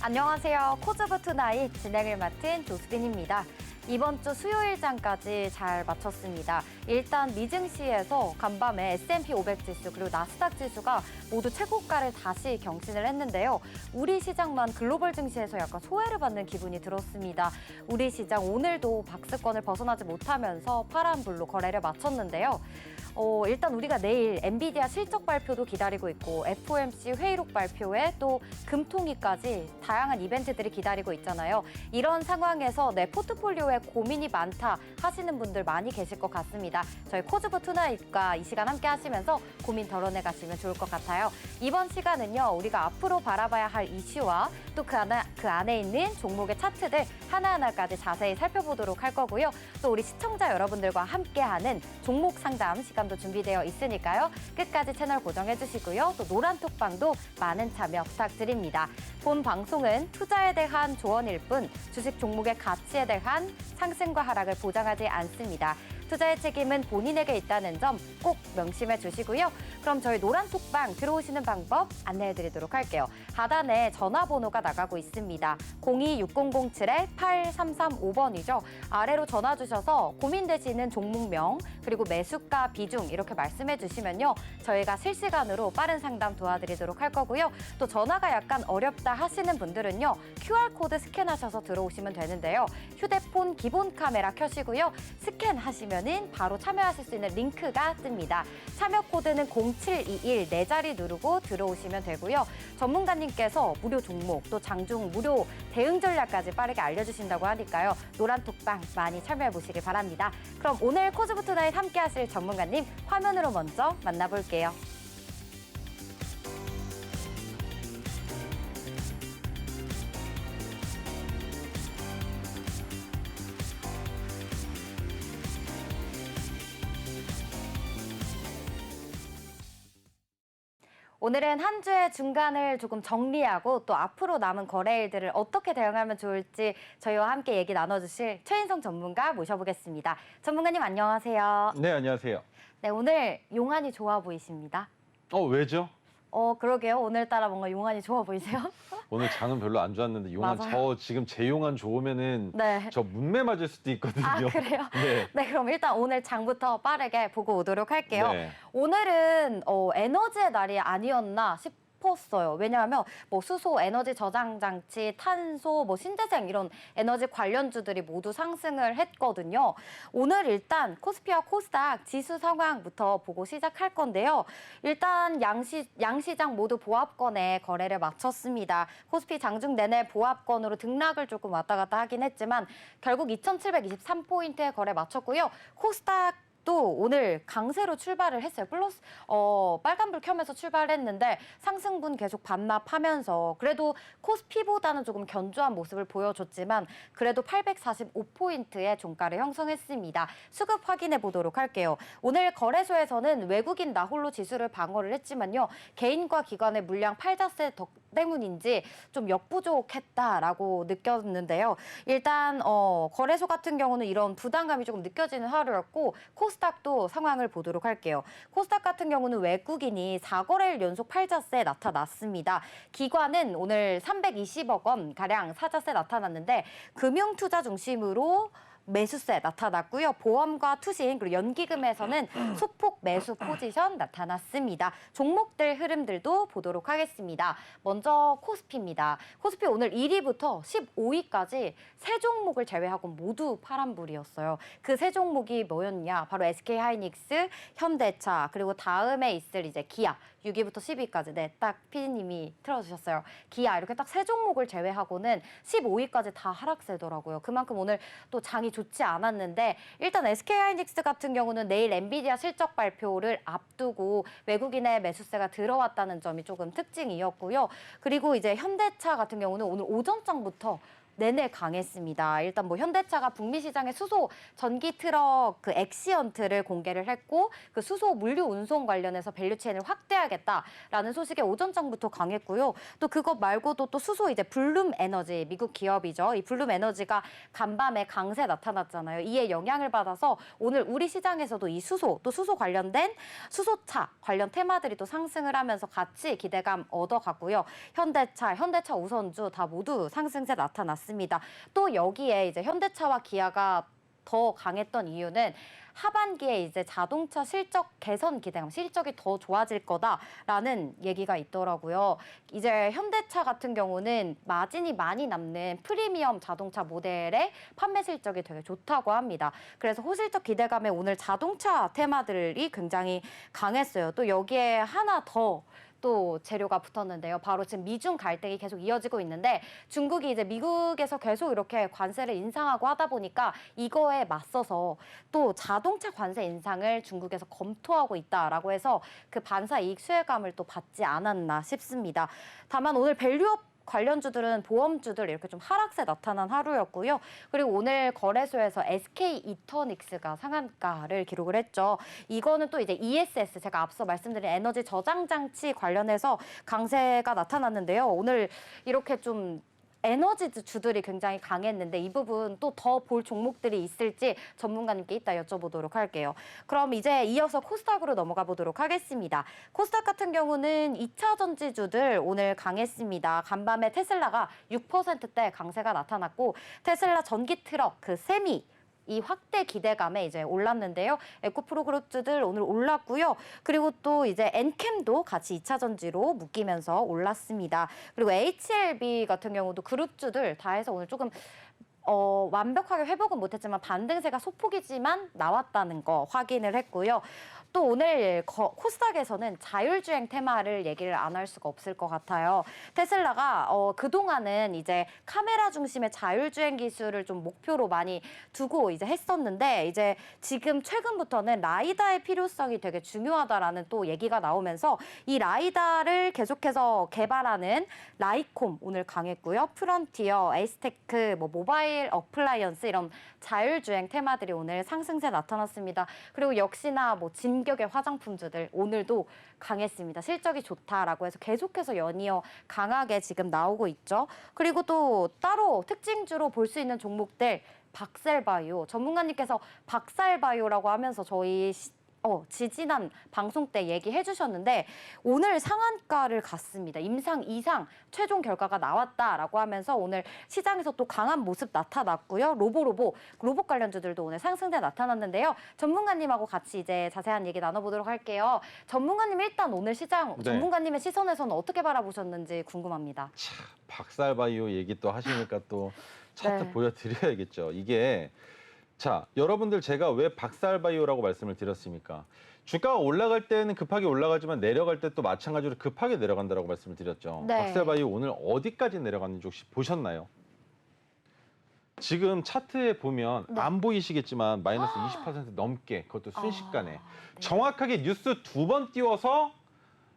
안녕하세요. 코즈브 투나잇 진행을 맡은 조수빈입니다. 이번 주 수요일장까지 잘 마쳤습니다. 일단 미증시에서 간밤에 S&P 500 지수 그리고 나스닥 지수가 모두 최고가를 다시 경신을 했는데요. 우리 시장만 글로벌 증시에서 약간 소외를 받는 기분이 들었습니다. 우리 시장 오늘도 박스권을 벗어나지 못하면서 파란불로 거래를 마쳤는데요. 일단 우리가 내일 엔비디아 실적 발표도 기다리고 있고 FOMC 회의록 발표에 또 금통위까지 다양한 이벤트들이 기다리고 있잖아요. 이런 상황에서 내 포트폴리오에 고민이 많다 하시는 분들 많이 계실 것 같습니다. 저희 코즈브 투나잇과 이 시간 함께 하시면서 고민 덜어내 가시면 좋을 것 같아요. 이번 시간은요, 우리가 앞으로 바라봐야 할 이슈와 또 그 안에 있는 종목의 차트들 하나하나까지 자세히 살펴보도록 할 거고요. 또 우리 시청자 여러분들과 함께하는 종목 상담 시간도 준비되어 있으니까요. 끝까지 채널 고정해 주시고요. 또 노란톡방도 많은 참여 부탁드립니다. 본 방송은 투자에 대한 조언일 뿐 주식 종목의 가치에 대한 상승과 하락을 보장하지 않습니다. 투자의 책임은 본인에게 있다는 점 꼭 명심해 주시고요. 그럼 저희 노란톡방 들어오시는 방법 안내해 드리도록 할게요. 하단에 전화번호가 나가고 있습니다. 026007-8335번이죠. 아래로 전화 주셔서 고민되시는 종목명 그리고 매수가 비중 이렇게 말씀해 주시면요. 저희가 실시간으로 빠른 상담 도와드리도록 할 거고요. 또 전화가 약간 어렵다 하시는 분들은요. QR코드 스캔하셔서 들어오시면 되는데요. 휴대폰 기본 카메라 켜시고요. 스캔하시면은 바로 참여하실 수 있는 링크가 뜹니다. 참여 코드는 0721 4자리 누르고 들어오시면 되고요. 전문가님께서 무료 종목 또 장중 무료 대응 전략까지 빠르게 알려주신다고 하니까요. 노란톡방 많이 참여해 보시길 바랍니다. 그럼 오늘 코즈브 투나잇 함께 하실 전문가님 화면으로 먼저 만나볼게요. 오늘은 한 주의 중간을 조금 정리하고 또 앞으로 남은 거래일들을 어떻게 대응하면 좋을지 저희와 함께 얘기 나눠주실 최인성 전문가 모셔보겠습니다. 전문가님 안녕하세요. 네, 안녕하세요. 네, 오늘 용안이 좋아 보이십니다. 왜죠? 그러게요. 오늘따라 뭔가 용안이 좋아 보이세요? 오늘 장은 별로 안 좋았는데 용안 맞아요. 지금 제 용안 좋으면은 네. 저 문매 맞을 수도 있거든요. 아, 그래요? 네. 네, 그럼 일단 오늘 장부터 빠르게 보고 오도록 할게요. 네. 오늘은 에너지의 날이 아니었나 싶었어요. 왜냐하면 뭐 수소, 에너지 저장 장치, 탄소, 뭐 신재생 이런 에너지 관련주들이 모두 상승을 했거든요. 오늘 일단 코스피와 코스닥 지수 상황부터 보고 시작할 건데요. 일단 양시장 모두 보합권에 거래를 마쳤습니다. 코스피 장중 내내 보합권으로 등락을 조금 왔다 갔다 하긴 했지만 결국 2,723포인트에 거래 마쳤고요. 코스닥 또 오늘 강세로 출발을 했어요. 플러스 빨간불 켜면서 출발했는데 상승분 계속 반납하면서 그래도 코스피보다는 조금 견조한 모습을 보여줬지만 그래도 845포인트의 종가를 형성했습니다. 수급 확인해 보도록 할게요. 오늘 거래소에서는 외국인 나홀로 지수를 방어를 했지만요. 개인과 기관의 물량 팔자세 때문인지 좀 역부족했다라고 느꼈는데요. 일단 거래소 같은 경우는 이런 부담감이 조금 느껴지는 하루였고 코스닥도 상황을 보도록 할게요. 코스닥 같은 경우는 외국인이 4거래일 연속 팔자세 나타났습니다. 기관은 오늘 320억 원 가량 사자세 나타났는데 금융투자 중심으로 매수세 나타났고요. 보험과 투신 그리고 연기금에서는 소폭 매수 포지션 나타났습니다. 종목들 흐름들도 보도록 하겠습니다. 먼저 코스피입니다. 코스피 오늘 1위부터 15위까지 세 종목을 제외하고 모두 파란불이었어요. 그 세 종목이 뭐였냐? 바로 SK하이닉스, 현대차 그리고 다음에 있을 이제 기아 6위부터 10위까지 딱 피디님이 틀어주셨어요. 기아 이렇게 딱 세 종목을 제외하고는 15위까지 다 하락세더라고요. 그만큼 오늘 또 장이 좋지 않았는데 일단 SK하이닉스 같은 경우는 내일 엔비디아 실적 발표를 앞두고 외국인의 매수세가 들어왔다는 점이 조금 특징이었고요. 그리고 이제 현대차 같은 경우는 오늘 오전장부터 내내 강했습니다. 일단 뭐 현대차가 북미 시장에 수소 전기 트럭 그 엑시언트를 공개를 했고 그 수소 물류 운송 관련해서 밸류체인을 확대하겠다라는 소식에 오전장부터 강했고요. 또 그것 말고도 또 수소 이제 블룸 에너지 미국 기업이죠. 이 블룸 에너지가 간밤에 강세 나타났잖아요. 이에 영향을 받아서 오늘 우리 시장에서도 이 수소 또 수소 관련된 수소차 관련 테마들이 또 상승을 하면서 같이 기대감 얻어갔고요. 현대차 우선주 다 모두 상승세 나타났습니다. 또 여기에 이제 현대차와 기아가 더 강했던 이유는 하반기에 이제 자동차 실적 개선 기대감, 실적이 더 좋아질 거다라는 얘기가 있더라고요. 이제 현대차 같은 경우는 마진이 많이 남는 프리미엄 자동차 모델의 판매 실적이 되게 좋다고 합니다. 그래서 호실적 기대감에 오늘 자동차 테마들이 굉장히 강했어요. 또 여기에 하나 더 또 재료가 붙었는데요. 바로 지금 미중 갈등이 계속 이어지고 있는데 중국이 이제 미국에서 계속 이렇게 관세를 인상하고 하다 보니까 이거에 맞서서 또 자동차 관세 인상을 중국에서 검토하고 있다라고 해서 그 반사 이익 수혜감을 또 받지 않았나 싶습니다. 다만 오늘 밸류업 관련주들은 보험주들 이렇게 좀 하락세 나타난 하루였고요. 그리고 오늘 거래소에서 SK 이터닉스가 상한가를 기록을 했죠. 이거는 또 이제 ESS 제가 앞서 말씀드린 에너지 저장 장치 관련해서 강세가 나타났는데요. 오늘 이렇게 좀 에너지 주들이 굉장히 강했는데 이 부분 또 더 볼 종목들이 있을지 전문가님께 이따 여쭤보도록 할게요. 그럼 이제 이어서 코스닥으로 넘어가 보도록 하겠습니다. 코스닥 같은 경우는 2차 전지주들 오늘 강했습니다. 간밤에 테슬라가 6%대 강세가 나타났고 테슬라 전기 트럭 그 세미 이 확대 기대감에 이제 올랐는데요. 에코프로 그룹주들 오늘 올랐고요. 그리고 또 이제 엔캠도 같이 2차 전지로 묶이면서 올랐습니다. 그리고 HLB 같은 경우도 그룹주들 다 해서 오늘 조금 완벽하게 회복은 못했지만 반등세가 소폭이지만 나왔다는 거 확인을 했고요. 또 오늘 코스닥에서는 자율주행 테마를 얘기를 안 할 수가 없을 것 같아요. 테슬라가 그동안은 이제 카메라 중심의 자율주행 기술을 좀 목표로 많이 두고 이제 했었는데 이제 지금 최근부터는 라이다의 필요성이 되게 중요하다라는 또 얘기가 나오면서 이 라이다를 계속해서 개발하는 라이콤 오늘 강했고요. 프론티어, 에이스테크, 뭐 모바일 어플라이언스 이런 자율주행 테마들이 오늘 상승세 나타났습니다. 그리고 역시나 뭐 진격의 화장품주들 오늘도 강했습니다. 실적이 좋다라고 해서 계속해서 연이어 강하게 지금 나오고 있죠. 그리고 또 따로 특징주로 볼 수 있는 종목들 박셀바이오 전문가님께서 박살바이오라고 하면서 저희 지지난 방송 때 얘기해 주셨는데 오늘 상한가를 갔습니다. 임상 이상 최종 결과가 나왔다라고 하면서 오늘 시장에서 또 강한 모습 나타났고요. 로봇 관련주들도 오늘 상승세 나타났는데요. 전문가님하고 같이 이제 자세한 얘기 나눠보도록 할게요. 전문가님 일단 오늘 시장 네. 전문가님의 시선에서는 어떻게 바라보셨는지 궁금합니다. 자, 박살바이오 얘기 또 하시니까 또 차트 네. 보여드려야겠죠. 이게 자, 여러분들 제가 왜 박살바이오라고 말씀을 드렸습니까? 주가가 올라갈 때는 급하게 올라가지만 내려갈 때 또 마찬가지로 급하게 내려간다고 말씀을 드렸죠. 네. 박살바이오 오늘 어디까지 내려갔는지 혹시 보셨나요? 지금 차트에 보면 네. 안 보이시겠지만 마이너스 20% 넘게 그것도 순식간에 네. 정확하게 뉴스 2번 띄워서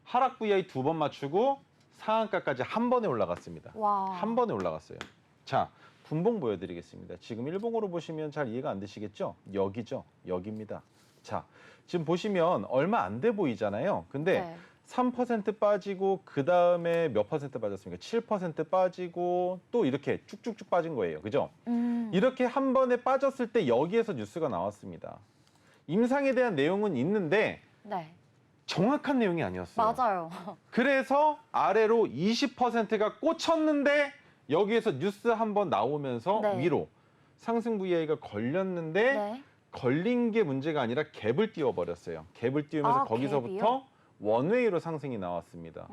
하락 VI 2번 맞추고 상한가까지 한 번에 올라갔습니다. 와. 한 번에 올라갔어요. 자, 분봉 보여드리겠습니다. 지금 일봉으로 보시면 잘 이해가 안 되시겠죠? 여기죠. 여기입니다. 자, 지금 보시면 얼마 안 돼 보이잖아요. 근데 네. 3% 빠지고 그 다음에 몇 퍼센트 빠졌습니까? 7% 빠지고 또 이렇게 쭉쭉쭉 빠진 거예요. 그죠? 이렇게 한 번에 빠졌을 때 여기에서 뉴스가 나왔습니다. 임상에 대한 내용은 있는데 네. 정확한 내용이 아니었어요. 맞아요. 그래서 아래로 20%가 꽂혔는데 여기에서 뉴스 한번 나오면서 네. 위로 상승 VI가 걸렸는데 네. 걸린 게 문제가 아니라 갭을 띄워버렸어요. 갭을 띄우면서 아, 거기서부터 갭이요? 원웨이로 상승이 나왔습니다.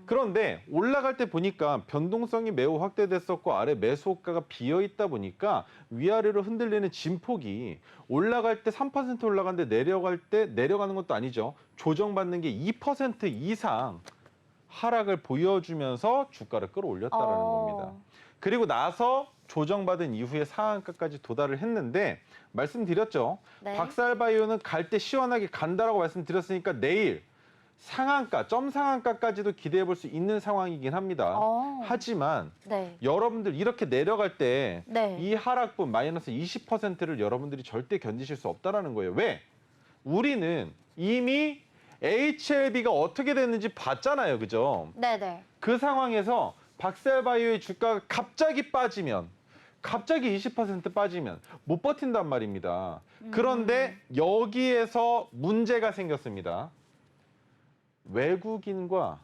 그런데 올라갈 때 보니까 변동성이 매우 확대됐었고 아래 매수 호가가 비어있다 보니까 위아래로 흔들리는 진폭이 올라갈 때 3% 올라가는데 내려갈 때 내려가는 것도 아니죠. 조정받는 게 2% 이상 하락을 보여주면서 주가를 끌어올렸다라는 겁니다. 그리고 나서 조정받은 이후에 상한가까지 도달을 했는데 말씀드렸죠. 네. 박살바이오는 갈 때 시원하게 간다라고 말씀드렸으니까 내일 상한가, 점 상한가까지도 기대해 볼 수 있는 상황이긴 합니다. 하지만 네. 여러분들 이렇게 내려갈 때 네. 이 하락분 마이너스 20%를 여러분들이 절대 견디실 수 없다라는 거예요. 왜? 우리는 이미 HLB가 어떻게 됐는지 봤잖아요. 그죠? 네네. 그 상황에서 박셀바이오의 주가가 갑자기 빠지면 갑자기 20% 빠지면 못 버틴단 말입니다. 그런데 여기에서 문제가 생겼습니다. 외국인과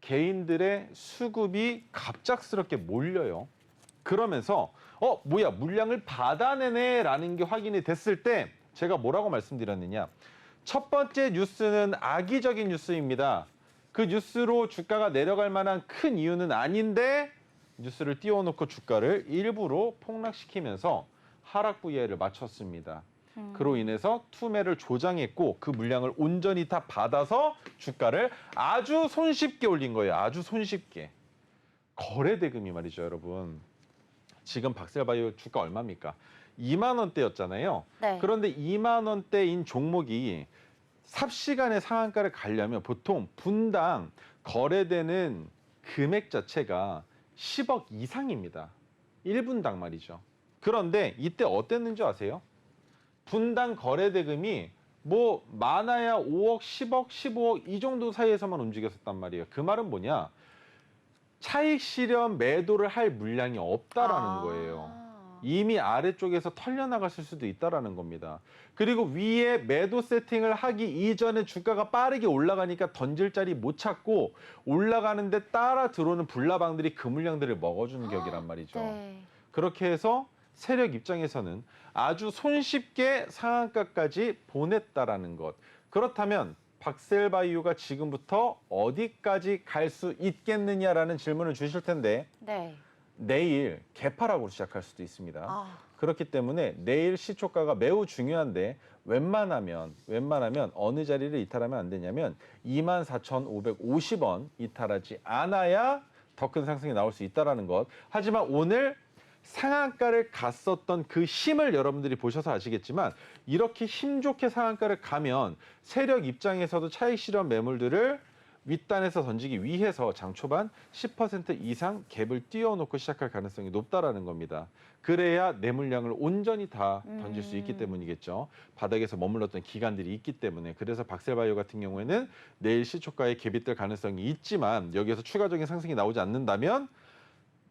개인들의 수급이 갑작스럽게 몰려요. 그러면서 뭐야 물량을 받아내네라는 게 확인이 됐을 때 제가 뭐라고 말씀드렸느냐. 첫 번째 뉴스는 악의적인 뉴스입니다. 그 뉴스로 주가가 내려갈 만한 큰 이유는 아닌데 뉴스를 띄워놓고 주가를 일부러 폭락시키면서 하락 부위를 맞췄습니다. 그로 인해서 투매를 조장했고 그 물량을 온전히 다 받아서 주가를 아주 손쉽게 올린 거예요. 아주 손쉽게. 거래 대금이 말이죠, 여러분. 지금 박셀바이오 주가 얼마입니까? 2만 원대였잖아요. 네. 그런데 2만 원대인 종목이 삽시간에 상한가를 가려면 보통 분당 거래되는 금액 자체가 10억 이상입니다. 1분당 말이죠. 그런데 이때 어땠는지 아세요? 분당 거래 대금이 뭐 많아야 5억, 10억, 15억 이 정도 사이에서만 움직였었단 말이에요. 그 말은 뭐냐? 차익 실현 매도를 할 물량이 없다라는 거예요. 이미 아래쪽에서 털려나갔을 수도 있다라는 겁니다. 그리고 위에 매도 세팅을 하기 이전에 주가가 빠르게 올라가니까 던질 자리 못 찾고 올라가는데 따라 들어오는 불나방들이 그 물량들을 먹어주는 격이란 말이죠. 네. 그렇게 해서 세력 입장에서는 아주 손쉽게 상한가까지 보냈다라는 것. 그렇다면 박셀바이오가 지금부터 어디까지 갈 수 있겠느냐라는 질문을 주실 텐데 네. 내일 개파락으로 시작할 수도 있습니다. 아. 그렇기 때문에 내일 시초가가 매우 중요한데 웬만하면 어느 자리를 이탈하면 안 되냐면 24,550원 이탈하지 않아야 더 큰 상승이 나올 수 있다는 것. 하지만 오늘 상한가를 갔었던 그 힘을 여러분들이 보셔서 아시겠지만 이렇게 힘 좋게 상한가를 가면 세력 입장에서도 차익 실현 매물들을 윗단에서 던지기 위해서 장 초반 10% 이상 갭을 띄워놓고 시작할 가능성이 높다라는 겁니다. 그래야 내 물량을 온전히 다 던질 수 있기 때문이겠죠. 바닥에서 머물렀던 기간들이 있기 때문에. 그래서 박셀바이오 같은 경우에는 내일 시초가에 갭이 뜰 가능성이 있지만 여기에서 추가적인 상승이 나오지 않는다면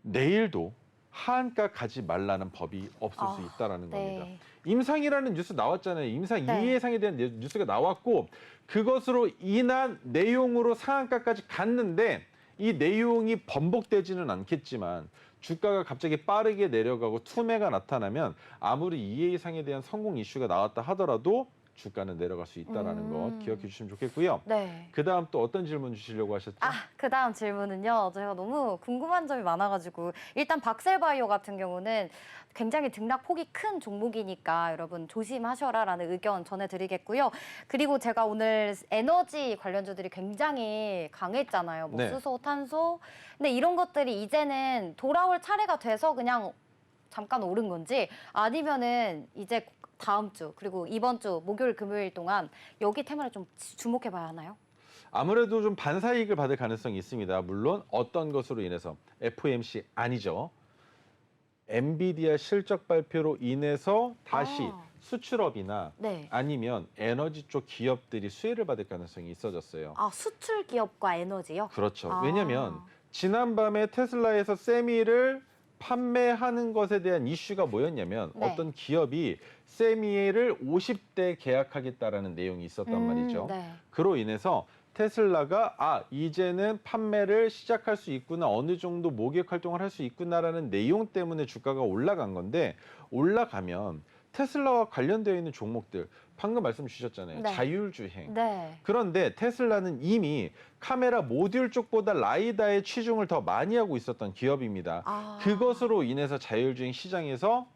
내일도 하한가 가지 말라는 법이 없을 수 있다라는 겁니다. 네. 임상이라는 뉴스 나왔잖아요. 임상 네. 2해상에 대한 뉴스가 나왔고 그것으로 인한 내용으로 상한가까지 갔는데 이 내용이 번복되지는 않겠지만 주가가 갑자기 빠르게 내려가고 투매가 나타나면 아무리 2회 이상에 대한 성공 이슈가 나왔다 하더라도 주가는 내려갈 수 있다는 것 기억해 주시면 좋겠고요. 네. 그다음 또 어떤 질문 주시려고 하셨죠? 그다음 질문은요. 제가 너무 궁금한 점이 많아가지고 일단 박셀바이오 같은 경우는 굉장히 등락폭이 큰 종목이니까 여러분 조심하셔라라는 의견 전해드리겠고요. 그리고 제가 오늘 에너지 관련주들이 굉장히 강했잖아요. 뭐 네. 수소, 탄소. 근데 이런 것들이 이제는 돌아올 차례가 돼서 그냥 잠깐 오른 건지 아니면은 이제 다음 주 그리고 이번 주 목요일 금요일 동안 여기 테마를 좀 주목해 봐야 하나요? 아무래도 좀 반사이익을 받을 가능성이 있습니다. 물론 어떤 것으로 인해서 FOMC 아니죠. 엔비디아 실적 발표로 인해서 다시 수출업이나 네. 아니면 에너지 쪽 기업들이 수혜를 받을 가능성이 있어졌어요. 수출 기업과 에너지요? 그렇죠. 왜냐하면 지난밤에 테슬라에서 세미를 판매하는 것에 대한 이슈가 뭐였냐면 네. 어떤 기업이 세미를 50대 계약하겠다라는 내용이 있었단 말이죠. 네. 그로 인해서 테슬라가 이제는 판매를 시작할 수 있구나, 어느 정도 모객 활동을 할 수 있구나라는 내용 때문에 주가가 올라간 건데 올라가면 테슬라와 관련되어 있는 종목들 방금 말씀 주셨잖아요. 네. 자율주행. 네. 그런데 테슬라는 이미 카메라 모듈 쪽보다 라이다에 치중을 더 많이 하고 있었던 기업입니다. 그것으로 인해서 자율주행 시장에서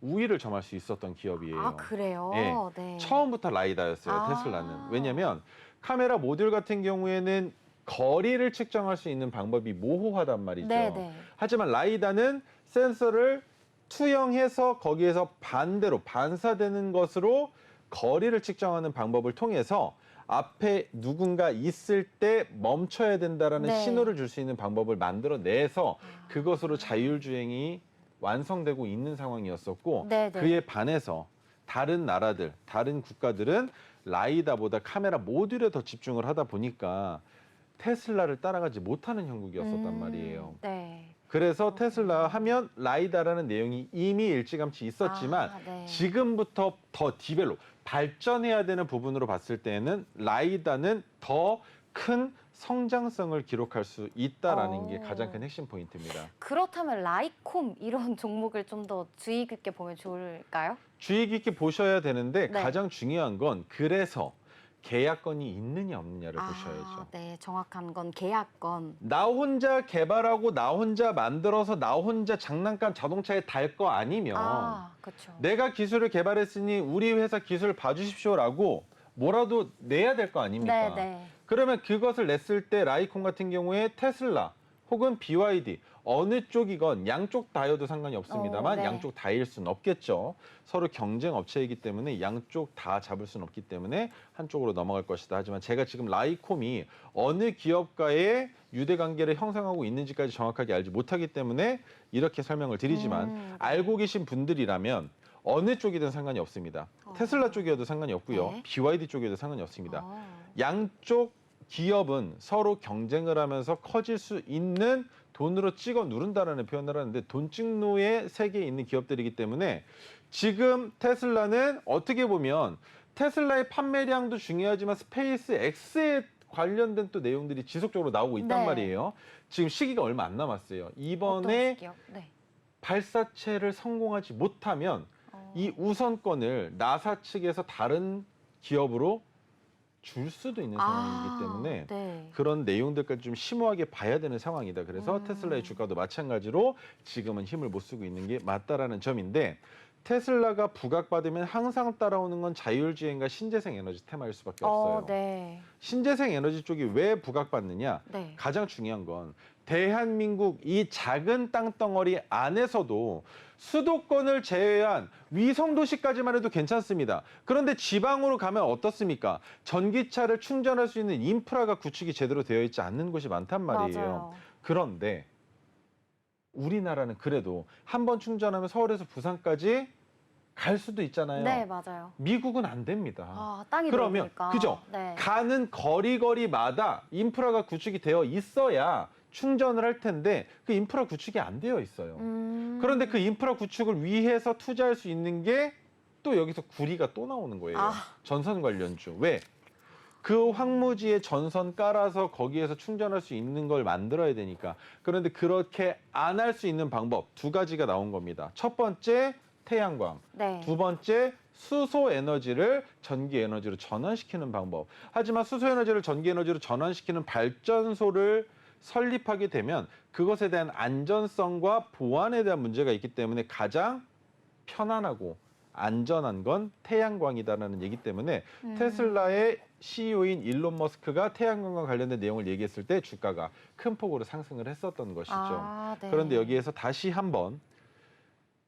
우위를 점할 수 있었던 기업이에요. 그래요? 네. 네. 처음부터 라이다였어요, 테슬라는. 왜냐하면 카메라 모듈 같은 경우에는 거리를 측정할 수 있는 방법이 모호하단 말이죠. 네네. 하지만 라이다는 센서를 투영해서 거기에서 반대로 반사되는 것으로 거리를 측정하는 방법을 통해서 앞에 누군가 있을 때 멈춰야 된다라는 네. 신호를 줄 수 있는 방법을 만들어내서 그것으로 자율주행이 완성되고 있는 상황이었었고 네, 네. 그에 반해서 다른 나라들, 다른 국가들은 라이다보다 카메라 모듈에 더 집중을 하다 보니까 테슬라를 따라가지 못하는 형국이었었단 말이에요. 네. 그래서 테슬라 하면 라이다라는 내용이 이미 일찌감치 있었지만 네. 지금부터 더 디벨롭, 발전해야 되는 부분으로 봤을 때는 라이다는 더 큰 성장성을 기록할 수 있다라는 게 가장 큰 핵심 포인트입니다. 그렇다면 라이콤 이런 종목을 좀 더 주의 깊게 보면 좋을까요? 주의 깊게 보셔야 되는데 네. 가장 중요한 건 그래서 계약건이 있느냐 없느냐를 보셔야죠. 네, 정확한 건 계약건. 나 혼자 개발하고 나 혼자 만들어서 나 혼자 장난감 자동차에 달 거 아니면 그렇죠. 내가 기술을 개발했으니 우리 회사 기술 봐주십시오라고 뭐라도 내야 될 거 아닙니까? 네, 네. 그러면 그것을 냈을 때 라이콤 같은 경우에 테슬라 혹은 BYD 어느 쪽이건 양쪽 다여도 상관이 없습니다만 네. 양쪽 다일 수는 없겠죠. 서로 경쟁 업체이기 때문에 양쪽 다 잡을 수는 없기 때문에 한쪽으로 넘어갈 것이다. 하지만 제가 지금 라이콤이 어느 기업과의 유대관계를 형성하고 있는지까지 정확하게 알지 못하기 때문에 이렇게 설명을 드리지만 네. 알고 계신 분들이라면 어느 쪽이든 상관이 없습니다. 테슬라 쪽이어도 상관이 없고요. 네. BYD 쪽이어도 상관이 없습니다. 양쪽 기업은 서로 경쟁을 하면서 커질 수 있는 돈으로 찍어 누른다라는 표현을 하는데 돈 찍노의 세계에 있는 기업들이기 때문에 지금 테슬라는 어떻게 보면 테슬라의 판매량도 중요하지만 스페이스 X에 관련된 또 내용들이 지속적으로 나오고 있단 네. 말이에요. 지금 시기가 얼마 안 남았어요. 이번에 어떤 시기요? 네. 발사체를 성공하지 못하면 이 우선권을 나사 측에서 다른 기업으로 줄 수도 있는 상황이기 때문에 네. 그런 내용들까지 좀 심오하게 봐야 되는 상황이다. 그래서 테슬라의 주가도 마찬가지로 지금은 힘을 못 쓰고 있는 게 맞다라는 점인데 테슬라가 부각받으면 항상 따라오는 건 자율주행과 신재생 에너지 테마일 수밖에 없어요. 네. 신재생 에너지 쪽이 왜 부각받느냐? 네. 가장 중요한 건 대한민국 이 작은 땅덩어리 안에서도 수도권을 제외한 위성도시까지만 해도 괜찮습니다. 그런데 지방으로 가면 어떻습니까? 전기차를 충전할 수 있는 인프라가 구축이 제대로 되어 있지 않는 곳이 많단 말이에요. 맞아요. 그런데 우리나라는 그래도 한 번 충전하면 서울에서 부산까지 갈 수도 있잖아요. 네, 맞아요. 미국은 안 됩니다. 땅이 그러면 넓으니까. 그죠? 네. 가는 거리마다 인프라가 구축이 되어 있어야 충전을 할 텐데 그 인프라 구축이 안 되어 있어요. 그런데 그 인프라 구축을 위해서 투자할 수 있는 게 또 여기서 구리가 또 나오는 거예요. 전선 관련주. 왜? 그 황무지에 전선 깔아서 거기에서 충전할 수 있는 걸 만들어야 되니까. 그런데 그렇게 안 할 수 있는 방법 두 가지가 나온 겁니다. 첫 번째 태양광, 네. 두 번째 수소 에너지를 전기 에너지로 전환시키는 방법. 하지만 수소 에너지를 전기 에너지로 전환시키는 발전소를 설립하게 되면 그것에 대한 안전성과 보안에 대한 문제가 있기 때문에 가장 편안하고 안전한 건 태양광이다라는 얘기 때문에 테슬라의 CEO인 일론 머스크가 태양광과 관련된 내용을 얘기했을 때 주가가 큰 폭으로 상승을 했었던 것이죠. 네. 그런데 여기에서 다시 한번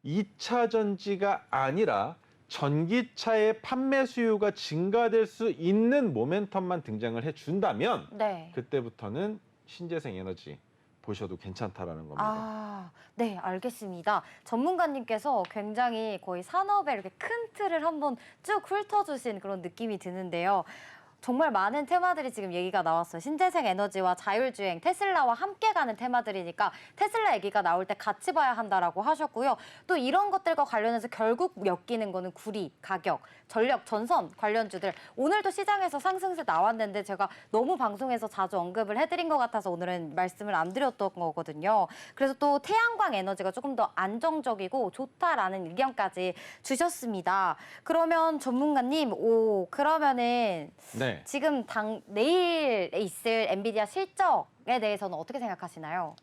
2차 전지가 아니라 전기차의 판매 수요가 증가될 수 있는 모멘텀만 등장을 해준다면 네. 그때부터는 신재생 에너지 보셔도 괜찮다라는 겁니다. 네, 알겠습니다. 전문가님께서 굉장히 거의 산업의 이렇게 큰 틀을 한번 쭉 훑어주신 그런 느낌이 드는데요. 정말 많은 테마들이 지금 얘기가 나왔어요. 신재생 에너지와 자율주행, 테슬라와 함께 가는 테마들이니까 테슬라 얘기가 나올 때 같이 봐야 한다라고 하셨고요. 또 이런 것들과 관련해서 결국 엮이는 거는 구리, 가격, 전력, 전선 관련주들. 오늘도 시장에서 상승세 나왔는데 제가 너무 방송에서 자주 언급을 해드린 것 같아서 오늘은 말씀을 안 드렸던 거거든요. 그래서 또 태양광 에너지가 조금 더 안정적이고 좋다라는 의견까지 주셨습니다. 그러면 전문가님, 그러면은 네. 지금 내일 있을 엔비디아 실적에 대해서는 어떻게 생각하시나요?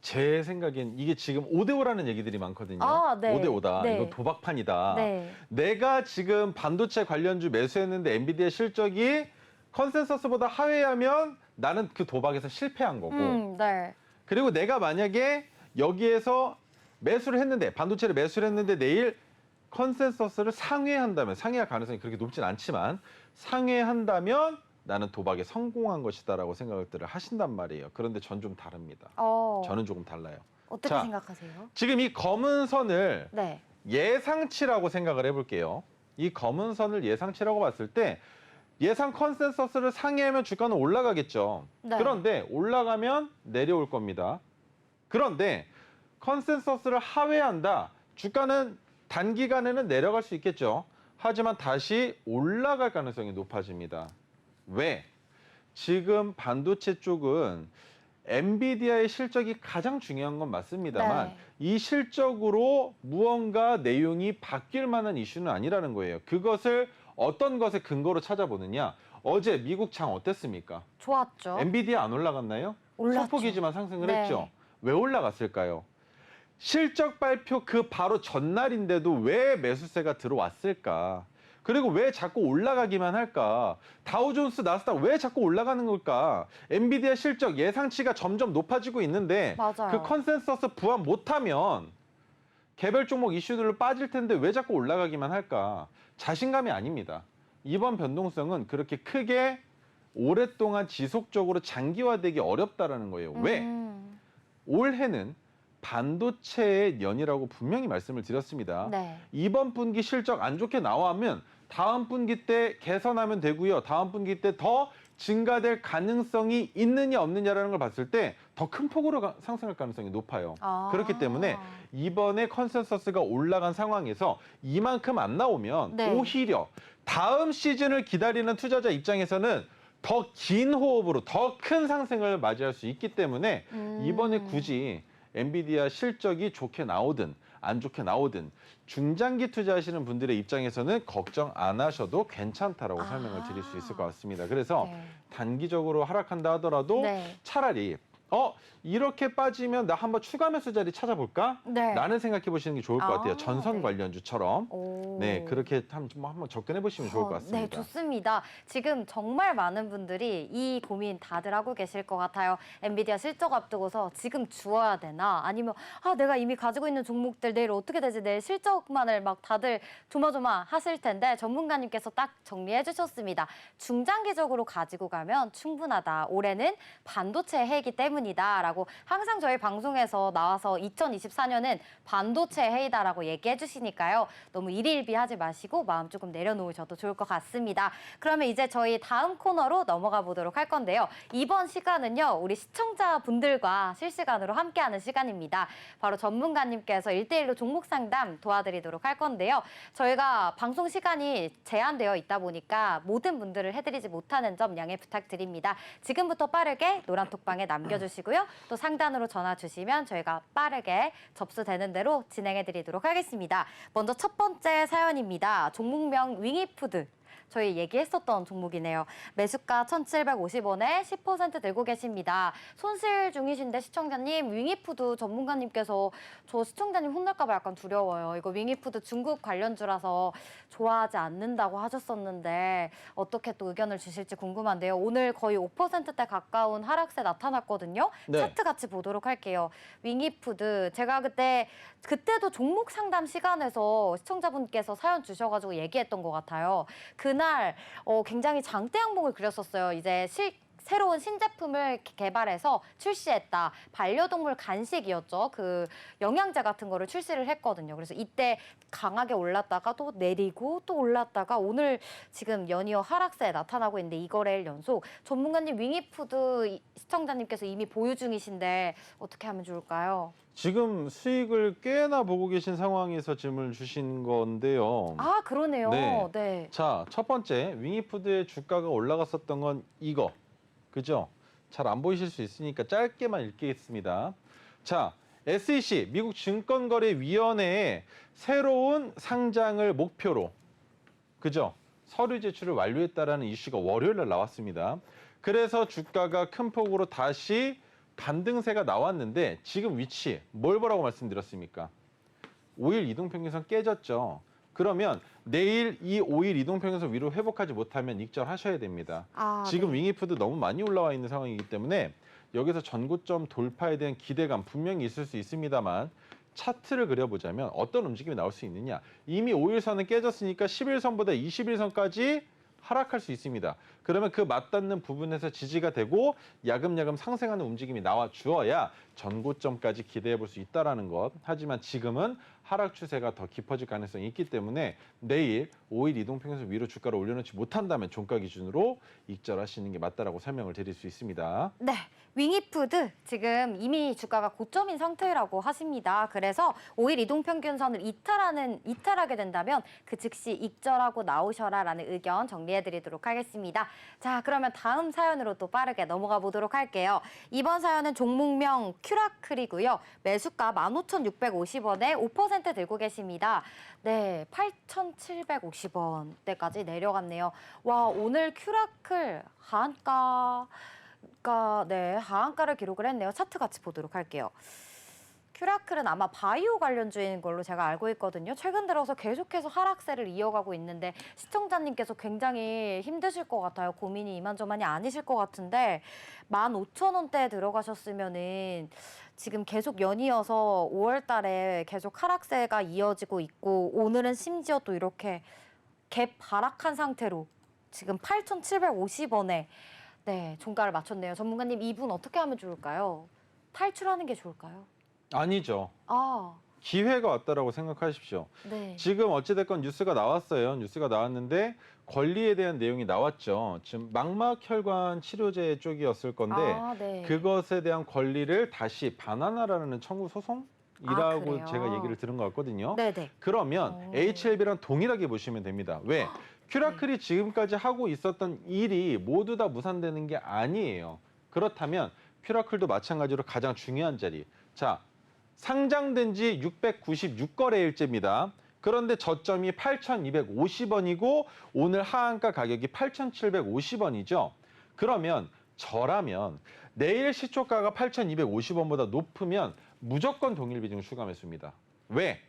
제 생각엔 이게 지금 5대5라는 얘기들이 많거든요. 네. 5대5다. 네. 이거 도박판이다. 네. 내가 지금 반도체 관련주 매수했는데 엔비디아 실적이 컨센서스보다 하회하면 나는 그 도박에서 실패한 거고. 네. 그리고 내가 만약에 여기에서 매수를 했는데 반도체를 매수를 했는데 내일 컨센서스를 상회한다면, 상회할 가능성이 그렇게 높진 않지만 상회한다면 나는 도박에 성공한 것이다라고 생각들을 하신단 말이에요. 그런데 전 좀 다릅니다. 저는 조금 달라요. 어떻게 자, 생각하세요? 지금 이 검은 선을 네. 예상치라고 생각을 해볼게요. 이 검은 선을 예상치라고 봤을 때 예상 컨센서스를 상회하면 주가는 올라가겠죠. 네. 그런데 올라가면 내려올 겁니다. 그런데 컨센서스를 하회한다. 주가는 단기간에는 내려갈 수 있겠죠. 하지만 다시 올라갈 가능성이 높아집니다. 왜? 지금 반도체 쪽은 엔비디아의 실적이 가장 중요한 건 맞습니다만 네. 이 실적으로 무언가 내용이 바뀔 만한 이슈는 아니라는 거예요. 그것을 어떤 것에 근거로 찾아보느냐. 어제 미국 장 어땠습니까? 좋았죠. 엔비디아 안 올라갔나요? 올랐죠. 소폭이지만 상승을 네. 했죠. 왜 올라갔을까요? 실적 발표 그 바로 전날인데도 왜 매수세가 들어왔을까? 그리고 왜 자꾸 올라가기만 할까? 다우존스, 나스닥 왜 자꾸 올라가는 걸까? 엔비디아 실적 예상치가 점점 높아지고 있는데 맞아요. 그 컨센서스 부합 못하면 개별 종목 이슈들로 빠질 텐데 왜 자꾸 올라가기만 할까? 자신감이 아닙니다. 이번 변동성은 그렇게 크게 오랫동안 지속적으로 장기화되기 어렵다라는 거예요. 왜? 올해는 반도체의 년이라고 분명히 말씀을 드렸습니다. 네. 이번 분기 실적 안 좋게 나오면 다음 분기 때 개선하면 되고요. 다음 분기 때 더 증가될 가능성이 있느냐 없느냐라는 걸 봤을 때 더 큰 폭으로 상승할 가능성이 높아요. 그렇기 때문에 이번에 컨센서스가 올라간 상황에서 이만큼 안 나오면 네. 오히려 다음 시즌을 기다리는 투자자 입장에서는 더 긴 호흡으로 더 큰 상승을 맞이할 수 있기 때문에 이번에 굳이 엔비디아 실적이 좋게 나오든 안 좋게 나오든 중장기 투자하시는 분들의 입장에서는 걱정 안 하셔도 괜찮다라고 설명을 드릴 수 있을 것 같습니다. 그래서 네. 단기적으로 하락한다 하더라도 네. 차라리 이렇게 빠지면 나 한번 추가 매수 자리 찾아볼까? 네. 라는 생각해 보시는 게 좋을 것 같아요. 전선 네. 관련주처럼. 오. 네, 그렇게 한번 접근해 보시면 좋을 것 같습니다. 네, 좋습니다. 지금 정말 많은 분들이 이 고민 다들 하고 계실 것 같아요. 엔비디아 실적 앞두고서 지금 주어야 되나? 아니면 내가 이미 가지고 있는 종목들 내일 어떻게 되지? 내일 실적만을 막 다들 조마조마 하실 텐데 전문가님께서 딱 정리해 주셨습니다. 중장기적으로 가지고 가면 충분하다. 올해는 반도체 해이기 때문이다라고 항상 저희 방송에서 나와서 2024년은 반도체 해이다라고 얘기해 주시니까요. 너무 일희일비하지 마시고 마음 조금 내려놓으셔도 좋을 것 같습니다. 그러면 이제 저희 다음 코너로 넘어가 보도록 할 건데요. 이번 시간은요. 우리 시청자분들과 실시간으로 함께하는 시간입니다. 바로 전문가님께서 1대1로 종목 상담 도와드리도록 할 건데요. 저희가 방송 시간이 제한되어 있다 보니까 모든 분들을 해드리지 못하는 점 양해 부탁드립니다. 지금부터 빠르게 노란톡방에 남겨주시고요. 또 상단으로 전화 주시면 저희가 빠르게 접수되는 대로 진행해드리도록 하겠습니다. 먼저 첫 번째 사연입니다. 종목명 윙이푸드. 저희 얘기했었던 종목이네요. 매수가 1,750원에 10% 들고 계십니다. 손실 중이신데 시청자님, 윙이푸드 전문가님께서 저 시청자님 혼날까 봐 약간 두려워요. 이거 윙이푸드 중국 관련주라서 좋아하지 않는다고 하셨었는데 어떻게 또 의견을 주실지 궁금한데요. 오늘 거의 5%대 가까운 하락세 나타났거든요. 네. 차트 같이 보도록 할게요. 윙이푸드, 제가 그때도 종목 상담 시간에서 시청자분께서 사연 주셔가지고 얘기했던 것 같아요. 그날 굉장히 장대 항목을 그렸었어요. 이제 새로운 신제품을 개발해서 출시했다. 반려동물 간식이었죠. 그 영양제 같은 거를 출시를 했거든요. 그래서 이때 강하게 올랐다가 또 내리고 또 올랐다가 오늘 지금 연이어 하락세에 나타나고 있는데 이거래일 연속. 전문가님 윙이푸드 시청자님께서 이미 보유 중이신데 어떻게 하면 좋을까요? 지금 수익을 꽤나 보고 계신 상황에서 질문을 주신 건데요. 그러네요. 네. 네. 자, 첫 번째 윙이푸드의 주가가 올라갔었던 건 이거. 그죠? 잘 안 보이실 수 있으니까 짧게만 읽겠습니다. 자, SEC, 미국 증권거래위원회의 새로운 상장을 목표로, 그죠? 서류 제출을 완료했다라는 이슈가 월요일 날 나왔습니다. 그래서 주가가 큰 폭으로 다시 반등세가 나왔는데 지금 위치 뭘 보라고 말씀드렸습니까? 5일 이동평균선 깨졌죠. 그러면 내일 이 5일 이동평균선 위로 회복하지 못하면 익절하셔야 됩니다. 지금 네. 윙이푸드 너무 많이 올라와 있는 상황이기 때문에 여기서 전고점 돌파에 대한 기대감 분명히 있을 수 있습니다만 차트를 그려보자면 어떤 움직임이 나올 수 있느냐. 이미 5일선은 깨졌으니까 11선보다 21선까지 하락할 수 있습니다. 그러면 그 맞닿는 부분에서 지지가 되고 야금야금 상승하는 움직임이 나와 주어야 전고점까지 기대해 볼 수 있다는 것. 하지만 지금은 하락 추세가 더 깊어질 가능성이 있기 때문에 내일 5일 이동평균선 위로 주가를 올려놓지 못한다면 종가 기준으로 익절하시는 게 맞다라고 설명을 드릴 수 있습니다. 네, 윙이푸드 지금 이미 주가가 고점인 상태라고 하십니다. 그래서 5일 이동평균선을 이탈하게 된다면 그 즉시 익절하고 나오셔라라는 의견 정리해드리도록 하겠습니다. 자, 그러면 다음 사연으로 또 빠르게 넘어가 보도록 할게요. 이번 사연은 종목명 큐라클이고요. 매수가 15,650원에 5% 들고 계십니다. 네, 8,750원대까지 내려갔네요. 와, 오늘 큐라클 하한가를 기록을 했네요. 차트 같이 보도록 할게요. 큐라클은 아마 바이오 관련주인 걸로 제가 알고 있거든요. 최근 들어서 계속해서 하락세를 이어가고 있는데 시청자님께서 굉장히 힘드실 것 같아요. 고민이 이만저만이 아니실 것 같은데 15,000원대에 들어가셨으면은 지금 계속 연이어서 5월 달에 계속 하락세가 이어지고 있고 오늘은 심지어 또 이렇게 갭 하락한 상태로 지금 8,750원에 네, 종가를 맞췄네요. 전문가님, 이분 어떻게 하면 좋을까요? 탈출하는 게 좋을까요? 아니죠. 아, 기회가 왔다라고 생각하십시오. 네. 지금 어찌됐건 뉴스가 나왔어요. 뉴스가 나왔는데 권리에 대한 내용이 나왔죠. 지금 망막혈관 치료제 쪽이었을 건데 아, 네. 그것에 대한 권리를 다시 반환하라는 청구 소송이라고 그래요? 제가 얘기를 들은 것 같거든요. 네네. 그러면 오. HLB랑 동일하게 보시면 됩니다. 왜? 큐라클이 지금까지 하고 있었던 일이 모두 다 무산되는 게 아니에요. 그렇다면 큐라클도 마찬가지로 가장 중요한 자리. 자, 상장된 지 696거래일째입니다. 그런데 저점이 8,250원이고 오늘 하한가 가격이 8,750원이죠. 그러면 저라면 내일 시초가가 8,250원보다 높으면 무조건 동일 비중 추가 매수입니다. 왜?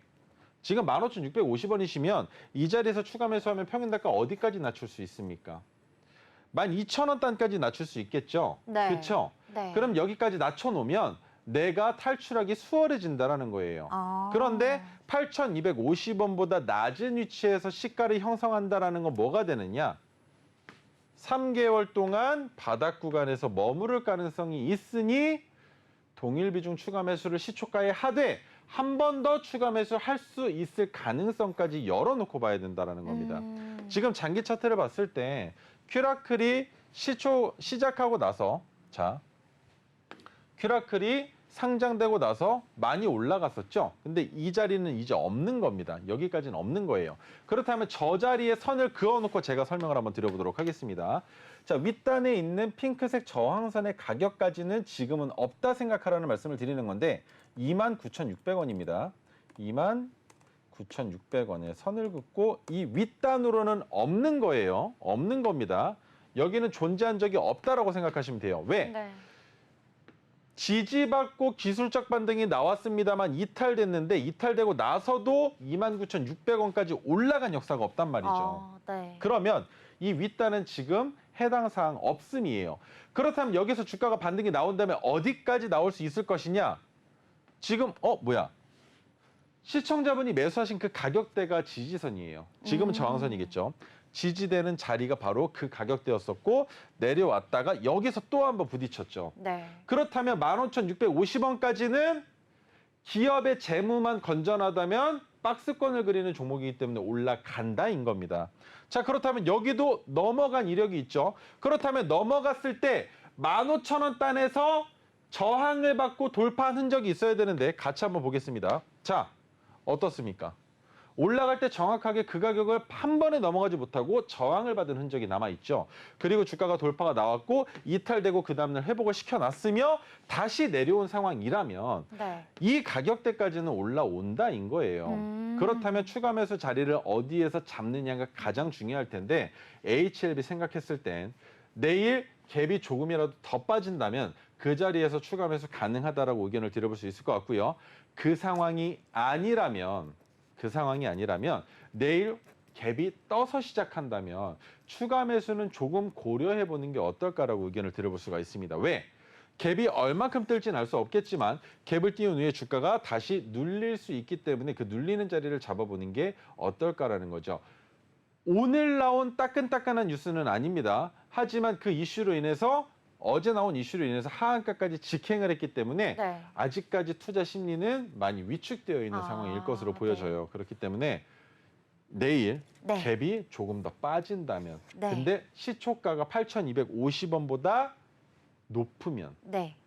지금 15,650원이시면 이 자리에서 추가 매수하면 평균단가 어디까지 낮출 수 있습니까? 12,000원 단까지 낮출 수 있겠죠? 네. 그렇죠? 네. 그럼 여기까지 낮춰놓으면 내가 탈출하기 수월해진다는 거예요. 아. 그런데 8,250원보다 낮은 위치에서 시가를 형성한다는 건 뭐가 되느냐? 3개월 동안 바닥 구간에서 머무를 가능성이 있으니 동일 비중 추가 매수를 시초가에 하되 한 번 더 추가 매수할 수 있을 가능성까지 열어놓고 봐야 된다는 겁니다. 지금 장기 차트를 봤을 때 큐라클이 시작하고 나서 큐라클이 상장되고 나서 많이 올라갔었죠. 근데 이 자리는 이제 없는 겁니다. 여기까지는 없는 거예요. 그렇다면 저 자리에 선을 그어놓고 제가 설명을 한번 드려보도록 하겠습니다. 자, 윗단에 있는 핑크색 저항선의 가격까지는 지금은 없다 생각하라는 말씀을 드리는 건데 29,600원입니다. 29,600원에 선을 긋고 이 윗단으로는 없는 거예요. 없는 겁니다. 여기는 존재한 적이 없다라고 생각하시면 돼요. 왜? 네. 지지받고 기술적 반등이 나왔습니다만 이탈됐는데 이탈되고 나서도 29,600원까지 올라간 역사가 없단 말이죠. 아, 네. 그러면 이 윗단은 지금 해당 사항 없음이에요. 그렇다면 여기서 주가가 반등이 나온다면 어디까지 나올 수 있을 것이냐? 지금 시청자분이 매수하신 그 가격대가 지지선이에요. 지금은 저항선이겠죠. 지지되는 자리가 바로 그 가격대였었고 내려왔다가 여기서 또 한번 부딪혔죠. 네. 그렇다면 15,650원까지는 기업의 재무만 건전하다면 박스권을 그리는 종목이기 때문에 올라간다인 겁니다. 자, 그렇다면 여기도 넘어간 이력이 있죠. 그렇다면 넘어갔을 때 15,000원 단에서 저항을 받고 돌파한 흔적이 있어야 되는데 같이 한번 보겠습니다. 자, 어떻습니까? 올라갈 때 정확하게 그 가격을 한 번에 넘어가지 못하고 저항을 받은 흔적이 남아있죠. 그리고 주가가 돌파가 나왔고 이탈되고 그 다음날 회복을 시켜놨으며 다시 내려온 상황이라면 네. 이 가격대까지는 올라온다인 거예요. 그렇다면 추가 매수 자리를 어디에서 잡느냐가 가장 중요할 텐데 HLB 생각했을 땐 내일 갭이 조금이라도 더 빠진다면 그 자리에서 추가 매수 가능하다라고 의견을 드려볼 수 있을 것 같고요. 그 상황이 아니라면 내일 갭이 떠서 시작한다면 추가 매수는 조금 고려해 보는 게 어떨까라고 의견을 드려볼 수가 있습니다. 왜? 갭이 얼만큼 뜰지는 알 수 없겠지만 갭을 띄운 후에 주가가 다시 눌릴 수 있기 때문에 그 눌리는 자리를 잡아보는 게 어떨까라는 거죠. 오늘 나온 따끈따끈한 뉴스는 아닙니다. 하지만 그 이슈로 인해서 어제 나온 이슈로 인해서 하한가까지 직행을 했기 때문에 네. 아직까지 투자 심리는 많이 위축되어 있는 상황일 것으로 보여져요. 그렇기 때문에 내일 네. 갭이 조금 더 빠진다면 네. 근데 시초가가 8,250원보다 높으면 네.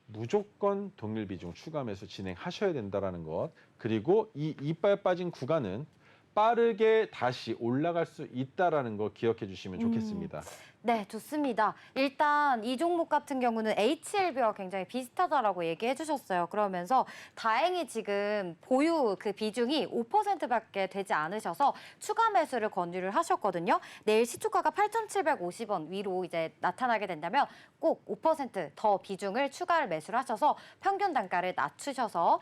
무조건 동일 비중 추가 매수 진행하셔야 된다라는 것. 그리고 이 이빨 빠진 구간은 빠르게 다시 올라갈 수 있다라는 거 기억해 주시면 좋겠습니다. 네, 좋습니다. 일단 이 종목 같은 경우는 HLB와 굉장히 비슷하다라고 얘기해 주셨어요. 그러면서 다행히 지금 보유 그 비중이 5%밖에 되지 않으셔서 추가 매수를 권유를 하셨거든요. 내일 시초가가 8,750원 위로 이제 나타나게 된다면 꼭 5%더 비중을 추가를 매수를 하셔서 평균 단가를 낮추셔서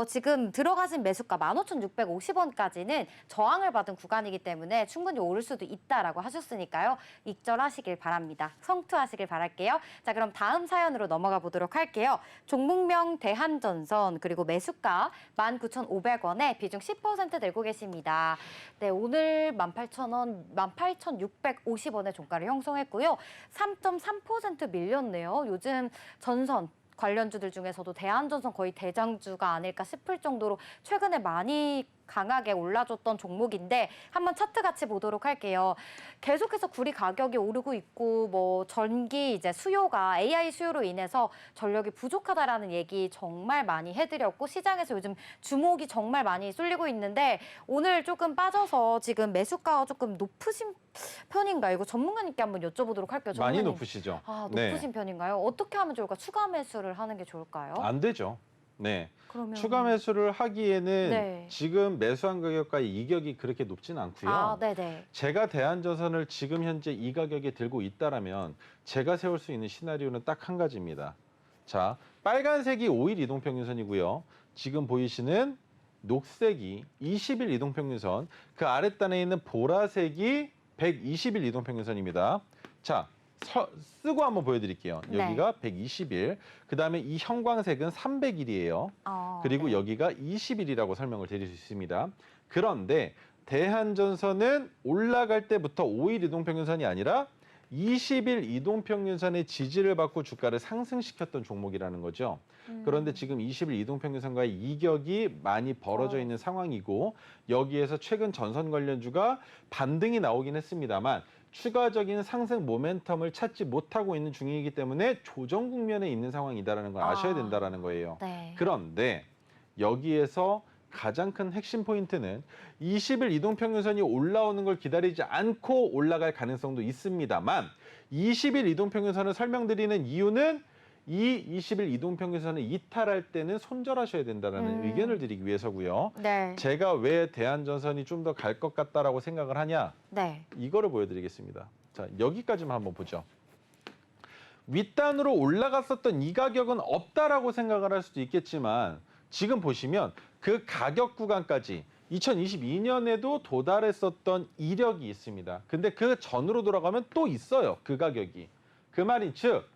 지금 들어가신 매수가 15,650원까지는 저항을 받은 구간이기 때문에 충분히 오를 수도 있다라고 하셨으니까요. 익절하시길 바랍니다. 성투하시길 바랄게요. 자, 그럼 다음 사연으로 넘어가 보도록 할게요. 종목명 대한전선 그리고 매수가 19,500원에 비중 10% 들고 계십니다. 네, 오늘 18,000원, 18,650원의 종가를 형성했고요. 3.3% 밀렸네요. 요즘 전선 관련주들 중에서도 대한전선 거의 대장주가 아닐까 싶을 정도로 최근에 많이 강하게 올라줬던 종목인데 한번 차트 같이 보도록 할게요. 계속해서 구리 가격이 오르고 있고 뭐 전기 이제 수요가 AI 수요로 인해서 전력이 부족하다라는 얘기 정말 많이 해드렸고 시장에서 요즘 주목이 정말 많이 쏠리고 있는데 오늘 조금 빠져서 지금 매수가가 조금 높으신 편인가요? 이거 전문가님께 한번 여쭤보도록 할게요. 많이 전문가님. 높으시죠? 아, 높으신 편인가요? 어떻게 하면 좋을까? 추가 매수를 하는 게 좋을까요? 안 되죠. 네. 그러면 추가 매수를 하기에는 네. 지금 매수한 가격과의 이격이 그렇게 높진 않고요. 아, 네네. 제가 대한전선을 지금 현재 이 가격에 들고 있다라면 제가 세울 수 있는 시나리오는 딱 한 가지입니다. 자, 빨간색이 5일 이동평균선이고요. 지금 보이시는 녹색이 20일 이동평균선, 그 아랫단에 있는 보라색이 120일 이동평균선입니다. 자, 쓰고 한번 보여드릴게요. 네. 여기가 120일, 그 다음에 이 형광색은 300일이에요. 그리고 네. 여기가 20일이라고 설명을 드릴 수 있습니다. 그런데 대한전선은 올라갈 때부터 5일 이동평균선이 아니라 20일 이동평균선의 지지를 받고 주가를 상승시켰던 종목이라는 거죠. 그런데 지금 20일 이동평균선과의 이격이 많이 벌어져 있는 상황이고 여기에서 최근 전선 관련주가 반등이 나오긴 했습니다만 추가적인 상승 모멘텀을 찾지 못하고 있는 중이기 때문에 조정 국면에 있는 상황이다라는 걸 아셔야 된다라는 거예요. 네. 그런데 여기에서 가장 큰 핵심 포인트는 20일 이동평균선이 올라오는 걸 기다리지 않고 올라갈 가능성도 있습니다만 20일 이동평균선을 설명드리는 이유는 이 20일 이동평균선을 이탈할 때는 손절하셔야 된다는 의견을 드리기 위해서고요. 네. 제가 왜 대한전선이 좀 더 갈 것 같다라고 생각을 하냐? 네. 이거를 보여드리겠습니다. 자, 여기까지만 한번 보죠. 윗단으로 올라갔었던 이 가격은 없다라고 생각을 할 수도 있겠지만 지금 보시면 그 가격 구간까지 2022년에도 도달했었던 이력이 있습니다. 근데 그 전으로 돌아가면 또 있어요. 그 가격이. 그 말인 즉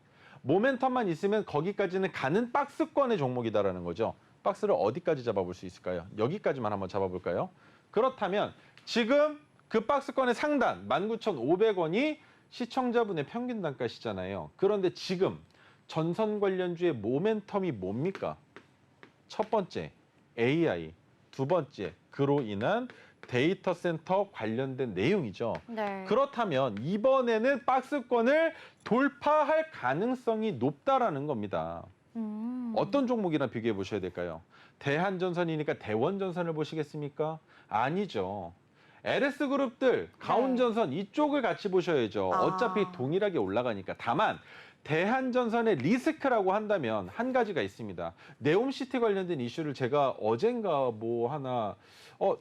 모멘텀만 있으면 거기까지는 가는 박스권의 종목이다라는 거죠. 박스를 어디까지 잡아볼 수 있을까요? 여기까지만 한번 잡아볼까요? 그렇다면 지금 그 박스권의 상단 19,500원이 시청자분의 평균 단가시잖아요. 그런데 지금 전선 관련주의 모멘텀이 뭡니까? 첫 번째, AI. 두 번째, 그로 인한 데이터 센터 관련된 내용이죠. 네. 그렇다면 이번에는 박스권을 돌파할 가능성이 높다라는 겁니다. 어떤 종목이랑 비교해 보셔야 될까요? 대한전선이니까 대원전선을 보시겠습니까? 아니죠. LS그룹들, 가온전선 이쪽을 같이 보셔야죠. 아. 어차피 동일하게 올라가니까. 다만 대한전선의 리스크라고 한다면 한 가지가 있습니다. 네옴시티 관련된 이슈를 제가 어젠가 뭐 하나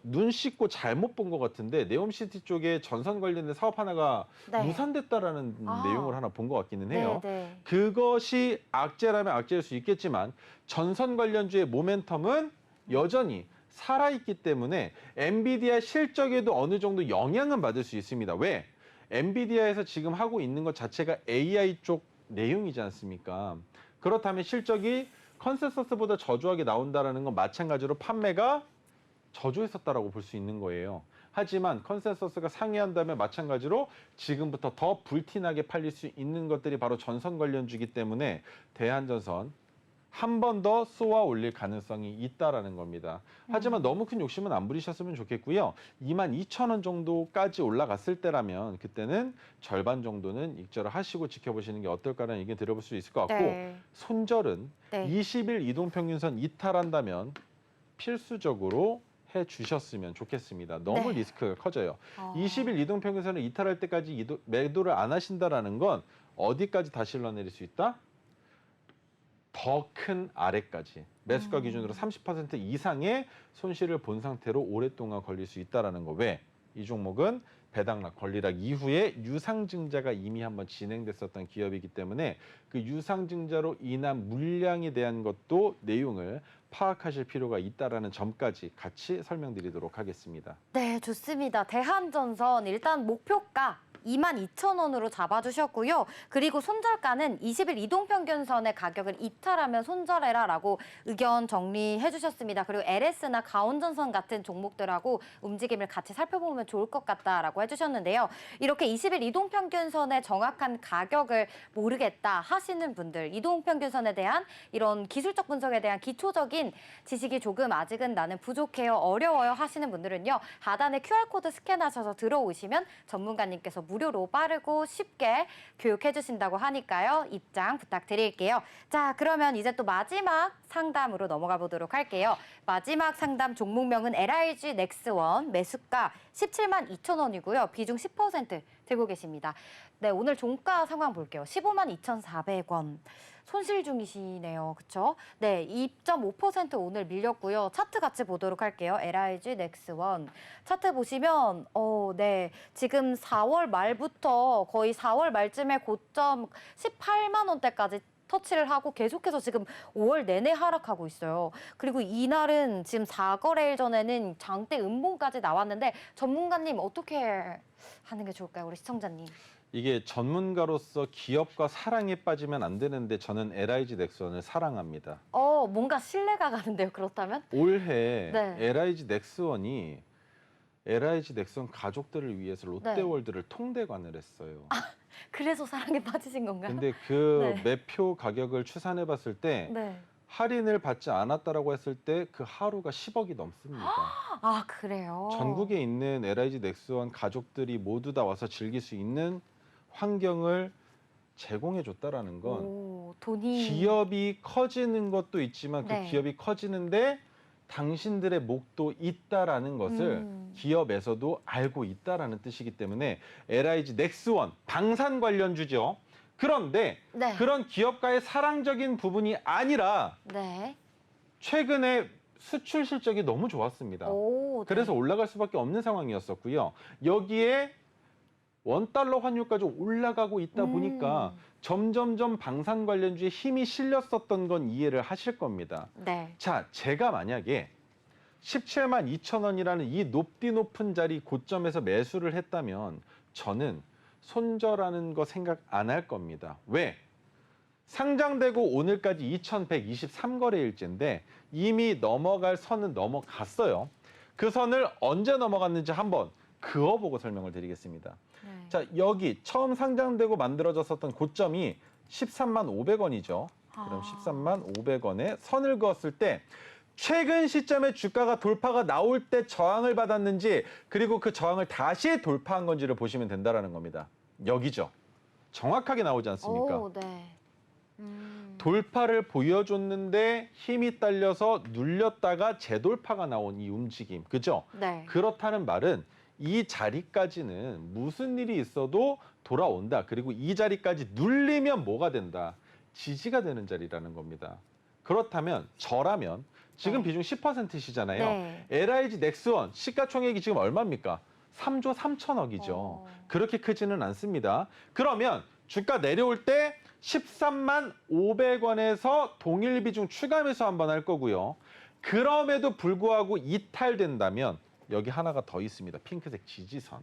눈 씻고 잘못 본 것 같은데 네옴시티 쪽에 전선 관련된 사업 하나가 네. 무산됐다라는 아. 내용을 하나 본 것 같기는 해요. 네. 그것이 악재라면 악재일 수 있겠지만 전선 관련주의 모멘텀은 여전히 살아있기 때문에 엔비디아 실적에도 어느 정도 영향은 받을 수 있습니다. 왜? 엔비디아에서 지금 하고 있는 것 자체가 AI 쪽 내용이지 않습니까? 그렇다면 실적이 컨센서스보다 저조하게 나온다는 건 마찬가지로 판매가 저조했었다라고 볼 수 있는 거예요. 하지만 컨센서스가 상회한다면 마찬가지로 지금부터 더 불티나게 팔릴 수 있는 것들이 바로 전선 관련주기 때문에 대한전선 한 번 더 쏘아 올릴 가능성이 있다라는 겁니다. 하지만 너무 큰 욕심은 안 부리셨으면 좋겠고요. 22,000원 정도까지 올라갔을 때라면 그때는 절반 정도는 익절을 하시고 지켜보시는 게 어떨까라는 의견 드려볼 수 있을 것 같고 네. 손절은 네. 20일 이동평균선 이탈한다면 필수적으로 해주셨으면 좋겠습니다. 너무 네. 리스크가 커져요. 어. 20일 이동평균선을 이탈할 때까지 매도를 안 하신다라는 건 어디까지 다시 흘러내릴 수 있다? 더 큰 아래까지 매수가 기준으로 30% 이상의 손실을 본 상태로 오랫동안 걸릴 수 있다는 거. 왜? 이 종목은 배당락, 권리락 이후에 유상증자가 이미 한번 진행됐었던 기업이기 때문에 그 유상증자로 인한 물량에 대한 것도 내용을 파악하실 필요가 있다는 점까지 같이 설명드리도록 하겠습니다. 네, 좋습니다. 대한전선 일단 목표가 22,000원으로 잡아주셨고요. 그리고 손절가는 20일 이동평균선의 가격을 이탈하면 손절해라라고 의견 정리해 주셨습니다. 그리고 LS나 가온전선 같은 종목들하고 움직임을 같이 살펴보면 좋을 것 같다라고 해주셨는데요. 이렇게 20일 이동평균선의 정확한 가격을 모르겠다 하시는 분들, 이동평균선에 대한 이런 기술적 분석에 대한 기초적인 지식이 조금 아직은 나는 부족해요, 어려워요 하시는 분들은요. 하단에 QR코드 스캔하셔서 들어오시면 전문가님께서 무료로 빠르고 쉽게 교육해 주신다고 하니까요. 입장 부탁드릴게요. 자, 그러면 이제 또 마지막 상담으로 넘어가 보도록 할게요. 마지막 상담 종목명은 LIG 넥스원, 매수가 172,000원이고요. 비중 10% 들고 계십니다. 네, 오늘 종가 상황 볼게요. 152,400원. 손실 중이시네요. 그렇죠? 네, 2.5% 오늘 밀렸고요. 차트 같이 보도록 할게요. LIG 넥스원. 차트 보시면 네. 지금 4월 말부터 거의 4월 말쯤에 고점 18만 원대까지 터치를 하고 계속해서 지금 5월 내내 하락하고 있어요. 그리고 이날은 지금 4거래일 전에는 장대 음봉까지 나왔는데 전문가님 어떻게 하는 게 좋을까요? 우리 시청자님. 이게 전문가로서 기업과 사랑에 빠지면 안 되는데 저는 LIG 넥스원을 사랑합니다. 뭔가 신뢰가 가는데요. 그렇다면? 올해 네. LIG 넥스원이 LIG 넥스원 가족들을 위해서 롯데월드를 통대관을 했어요. 그래서 사랑에 빠지신 건가요? 근데 그 네. 매표 가격을 추산해 봤을 때 네. 할인을 받지 않았다라고 했을 때 그 하루가 10억이 넘습니다. 아, 그래요? 전국에 있는 LIG 넥스원 가족들이 모두 다 와서 즐길 수 있는 환경을 제공해 줬다라는 건 오, 돈이 기업이 커지는 것도 있지만 그 네. 기업이 커지는데 당신들의 목도 있다라는 것을 기업에서도 알고 있다라는 뜻이기 때문에 LIG 넥스원 방산 관련주죠. 그런데 네. 그런 기업가의 사랑적인 부분이 아니라 네. 최근에 수출 실적이 너무 좋았습니다. 오, 네. 그래서 올라갈 수밖에 없는 상황이었었고요. 여기에 원달러 환율까지 올라가고 있다 보니까 점점점 방산 관련주에 힘이 실렸었던 건 이해를 하실 겁니다. 네. 자, 제가 만약에 17만 2천 원이라는 이 높디 높은 자리 고점에서 매수를 했다면 저는 손절하는 거 생각 안 할 겁니다. 왜? 상장되고 오늘까지 2123거래일째인데 이미 넘어갈 선은 넘어갔어요. 그 선을 언제 넘어갔는지 한번 그어보고 설명을 드리겠습니다. 네. 자, 여기 처음 상장되고 만들어졌었던 고점이 13만 500원이죠. 그럼 13만 500원에 선을 그었을 때 최근 시점에 주가가 돌파가 나올 때 저항을 받았는지 그리고 그 저항을 다시 돌파한 건지를 보시면 된다는 겁니다. 여기죠. 정확하게 나오지 않습니까? 오, 네. 돌파를 보여줬는데 힘이 딸려서 눌렸다가 재돌파가 나온 이 움직임. 그죠? 네. 그렇다는 말은 이 자리까지는 무슨 일이 있어도 돌아온다. 그리고 이 자리까지 눌리면 뭐가 된다? 지지가 되는 자리라는 겁니다. 그렇다면 저라면 지금 네. 비중 10%시잖아요. 네. LIG 넥스원 시가총액이 지금 얼마입니까? 3조 3천억이죠. 그렇게 크지는 않습니다. 그러면 주가 내려올 때 13만 500원에서 동일 비중 추가 매수 한번 할 거고요. 그럼에도 불구하고 이탈된다면 여기 하나가 더 있습니다. 핑크색 지지선.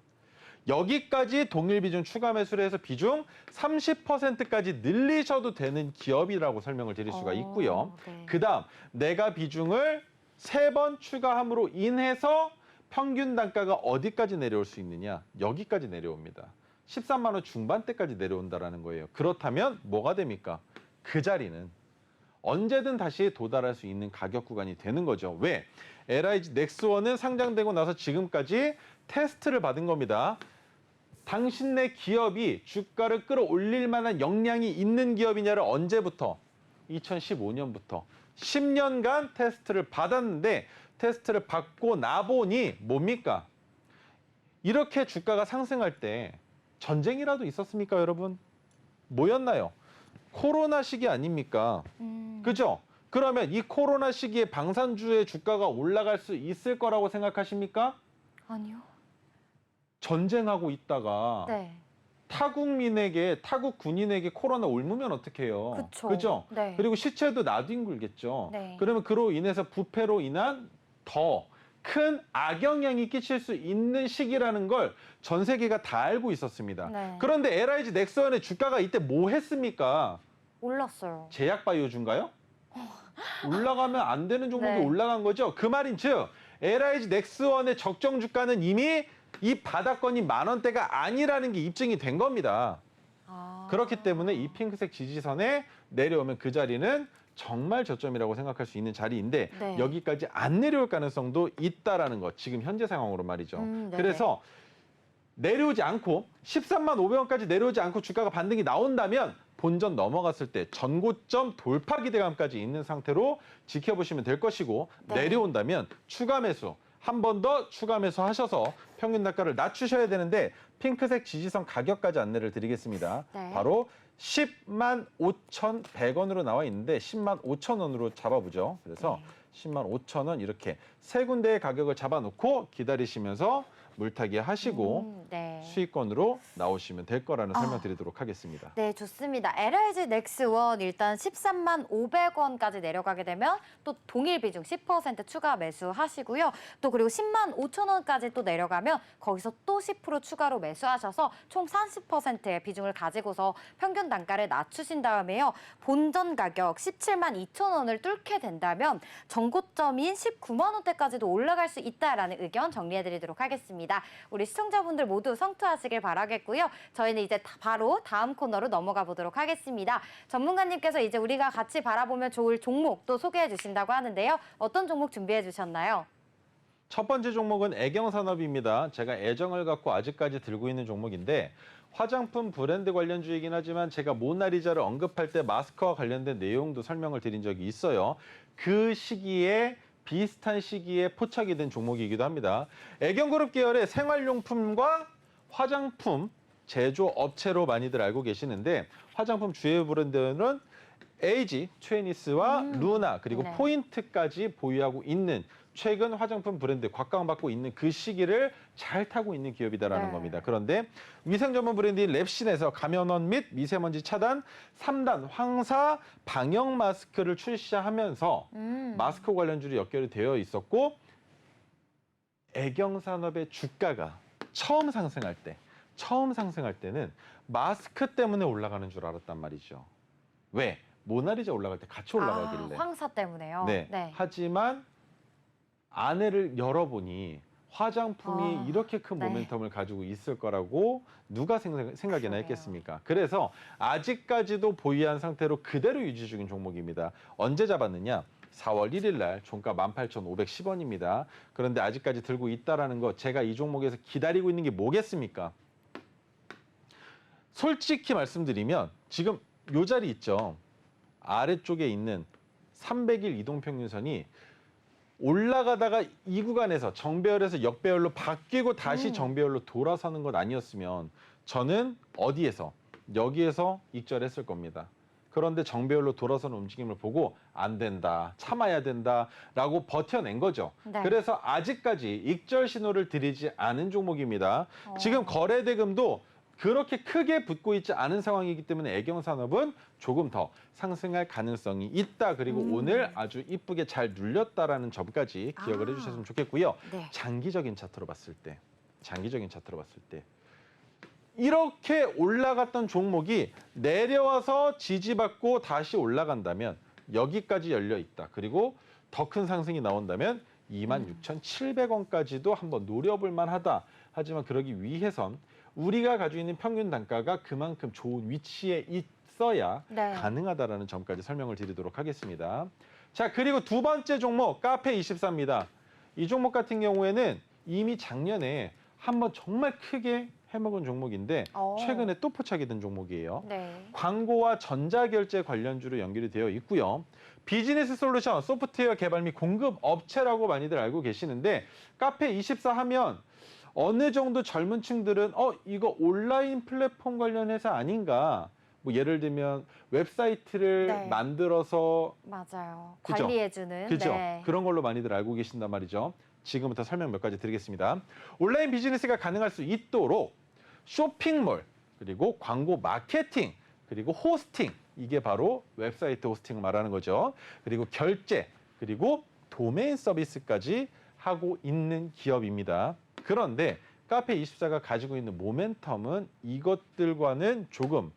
여기까지 동일 비중 추가 매수를 해서 비중 30%까지 늘리셔도 되는 기업이라고 설명을 드릴 수가 있고요. 네. 그다음 내가 비중을 3번 추가함으로 인해서 평균 단가가 어디까지 내려올 수 있느냐? 여기까지 내려옵니다. 13만 원 중반대까지 내려온다라는 거예요. 그렇다면 뭐가 됩니까? 그 자리는 언제든 다시 도달할 수 있는 가격 구간이 되는 거죠. 왜? LIG 넥스원은 상장되고 나서 지금까지 테스트를 받은 겁니다. 당신네 기업이 주가를 끌어올릴 만한 역량이 있는 기업이냐를 언제부터? 2015년부터 10년간 테스트를 받았는데 테스트를 받고 나보니 뭡니까? 이렇게 주가가 상승할 때 전쟁이라도 있었습니까, 여러분? 뭐였나요? 코로나 시기 아닙니까? 그죠? 그러면 이 코로나 시기에 방산주의 주가가 올라갈 수 있을 거라고 생각하십니까? 아니요. 전쟁하고 있다가 네. 타국 군인에게 코로나 옮으면 어떡해요? 그쵸. 그죠? 네. 그리고 시체도 나뒹굴겠죠. 네. 그러면 그로 인해서 부패로 인한 더 큰 악영향이 끼칠 수 있는 시기라는 걸 전 세계가 다 알고 있었습니다. 네. 그런데 LIG 넥스원의 주가가 이때 뭐 했습니까? 올랐어요. 제약바이오주인가요? 올라가면 안 되는 종목이 네. 올라간 거죠. 그 말인즉 LIG 넥스원의 적정 주가는 이미 이 바닥권이 10,000원대가 아니라는 게 입증이 된 겁니다. 아. 그렇기 때문에 이 핑크색 지지선에 내려오면 그 자리는 정말 저점이라고 생각할 수 있는 자리인데 네. 여기까지 안 내려올 가능성도 있다라는 것. 지금 현재 상황으로 말이죠. 네네. 그래서 내려오지 않고 13만 500원까지 내려오지 않고 주가가 반등이 나온다면 본전 넘어갔을 때 전고점 돌파 기대감까지 있는 상태로 지켜보시면 될 것이고 네. 내려온다면 추가 매수 한 번 더 추가 매수 하셔서 평균 단가를 낮추셔야 되는데 핑크색 지지선 가격까지 안내를 드리겠습니다. 네. 바로 10만 5,100원으로 나와 있는데 10만 5천 원으로 잡아보죠. 그래서 네. 10만 5천 원 이렇게 세 군데의 가격을 잡아놓고 기다리시면서 물타기 하시고 네. 수익권으로 나오시면 될 거라는 아. 설명드리도록 하겠습니다. 네, 좋습니다. LIG 넥스원 일단 13만 500원까지 내려가게 되면 또 동일 비중 10% 추가 매수하시고요. 또 그리고 10만 5천 원까지 또 내려가면 거기서 또 10% 추가로 매수하셔서 총 30%의 비중을 가지고서 평균 단가를 낮추신 다음에요. 본전 가격 17만 2천 원을 뚫게 된다면 전고점인 19만 원대까지도 올라갈 수 있다라는 의견 정리해드리도록 하겠습니다. 우리 시청자분들 모두 성투하시길 바라겠고요. 저희는 이제 바로 다음 코너로 넘어가 보도록 하겠습니다. 전문가님께서 이제 우리가 같이 바라보면 좋을 종목 또 소개해 주신다고 하는데요. 어떤 종목 준비해 주셨나요? 첫 번째 종목은 애경산업입니다. 제가 애정을 갖고 아직까지 들고 있는 종목인데 화장품 브랜드 관련주이긴 하지만 제가 모나리자를 언급할 때 마스크와 관련된 내용도 설명을 드린 적이 있어요. 그 시기에 비슷한 시기에 포착이 된 종목이기도 합니다. 애경그룹 계열의 생활용품과 화장품 제조업체로 많이들 알고 계시는데 화장품 주요 브랜드는 에이지, 트웨니스와 루나 그리고 네. 포인트까지 보유하고 있는 최근 화장품 브랜드 곽강받고 있는 그 시기를 잘 타고 있는 기업이다라는 네. 겁니다. 그런데 위생 전문 브랜드인 랩신에서 감염원 및 미세먼지 차단 3단 황사 방역 마스크를 출시하면서 마스크 관련주로 연결이 되어 있었고 애경산업의 주가가 처음 상승할 때는 마스크 때문에 올라가는 줄 알았단 말이죠. 왜? 모나리자 올라갈 때 같이 올라가길래. 황사 때문에요. 네. 하지만 안에를 열어보니 화장품이 이렇게 큰 네. 모멘텀을 가지고 있을 거라고 누가 생각이나 그러게요. 했겠습니까? 그래서 아직까지도 보유한 상태로 그대로 유지 중인 종목입니다. 언제 잡았느냐? 4월 1일 날 종가 18,510원입니다. 그런데 아직까지 들고 있다라는 거 제가 이 종목에서 기다리고 있는 게 뭐겠습니까? 솔직히 말씀드리면 지금 요 자리 있죠. 아래쪽에 있는 300일 이동평균선이 올라가다가 이 구간에서 정배열에서 역배열로 바뀌고 다시 정배열로 돌아서는 것 아니었으면 저는 어디에서 여기에서 익절했을 겁니다. 그런데 정배열로 돌아서는 움직임을 보고 안 된다, 참아야 된다라고 버텨낸 거죠. 네. 그래서 아직까지 익절 신호를 드리지 않은 종목입니다. 지금 거래 대금도 그렇게 크게 붙고 있지 않은 상황이기 때문에 애경산업은 조금 더 상승할 가능성이 있다. 그리고 오늘 아주 이쁘게 잘 눌렸다라는 점까지 기억을 해주셨으면 좋겠고요. 네. 장기적인 차트로 봤을 때 이렇게 올라갔던 종목이 내려와서 지지받고 다시 올라간다면 여기까지 열려 있다. 그리고 더 큰 상승이 나온다면 26,700원까지도 한번 노려볼 만하다. 하지만 그러기 위해선 우리가 가지고 있는 평균 단가가 그만큼 좋은 위치에 있어야 네. 가능하다라는 점까지 설명을 드리도록 하겠습니다. 자, 그리고 두 번째 종목 카페24입니다. 이 종목 같은 경우에는 이미 작년에 한번 정말 크게 해먹은 종목인데 최근에 또 포착이 된 종목이에요. 네. 광고와 전자결제 관련주로 연결이 되어 있고요. 비즈니스 솔루션, 소프트웨어 개발 및 공급 업체라고 많이들 알고 계시는데 카페24 하면 어느 정도 젊은 층들은 이거 온라인 플랫폼 관련 회사 아닌가? 뭐 예를 들면 웹사이트를 네. 만들어서 맞아요. 그죠? 관리해주는. 그죠? 네. 그런 걸로 많이들 알고 계신단 말이죠. 지금부터 설명 몇 가지 드리겠습니다. 온라인 비즈니스가 가능할 수 있도록 쇼핑몰, 그리고 광고 마케팅, 그리고 호스팅, 이게 바로 웹사이트 호스팅을 말하는 거죠. 그리고 결제, 그리고 도메인 서비스까지 하고 있는 기업입니다. 그런데 카페24가 가지고 있는 모멘텀은 이것들과는 조금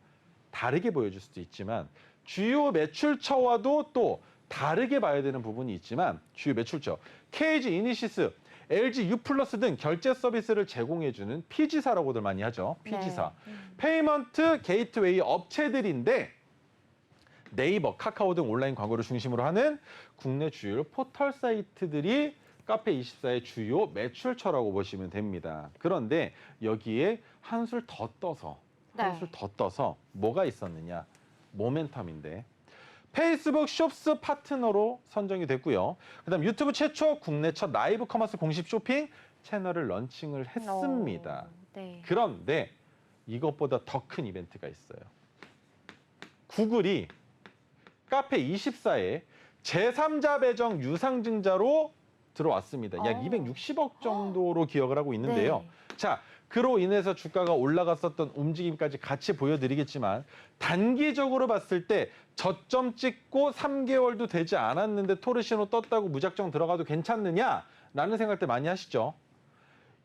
다르게 보여줄 수도 있지만 주요 매출처와도 또 다르게 봐야 되는 부분이 있지만 주요 매출처, KG 이니시스, LG U+ 등 결제 서비스를 제공해주는 PG사라고들 많이 하죠. PG사. 네. 페이먼트 게이트웨이 업체들인데 네이버, 카카오 등 온라인 광고를 중심으로 하는 국내 주요 포털 사이트들이 카페24의 주요 매출처라고 보시면 됩니다. 그런데 여기에 한술 더 떠서 뭐가 있었느냐? 모멘텀인데 페이스북 숍스 파트너로 선정이 됐고요. 그다음 유튜브 최초 국내 첫 라이브 커머스 공식 쇼핑 채널을 런칭을 했습니다. 네. 그런데 이것보다 더 큰 이벤트가 있어요. 구글이 카페24에 제3자 배정 유상증자로 들어왔습니다. 약 260억 정도로 기억을 하고 있는데요. 네. 자, 그로 인해서 주가가 올라갔었던 움직임까지 같이 보여드리겠지만 단기적으로 봤을 때 저점 찍고 3개월도 되지 않았는데 토르시노 떴다고 무작정 들어가도 괜찮느냐라는 생각들 많이 하시죠.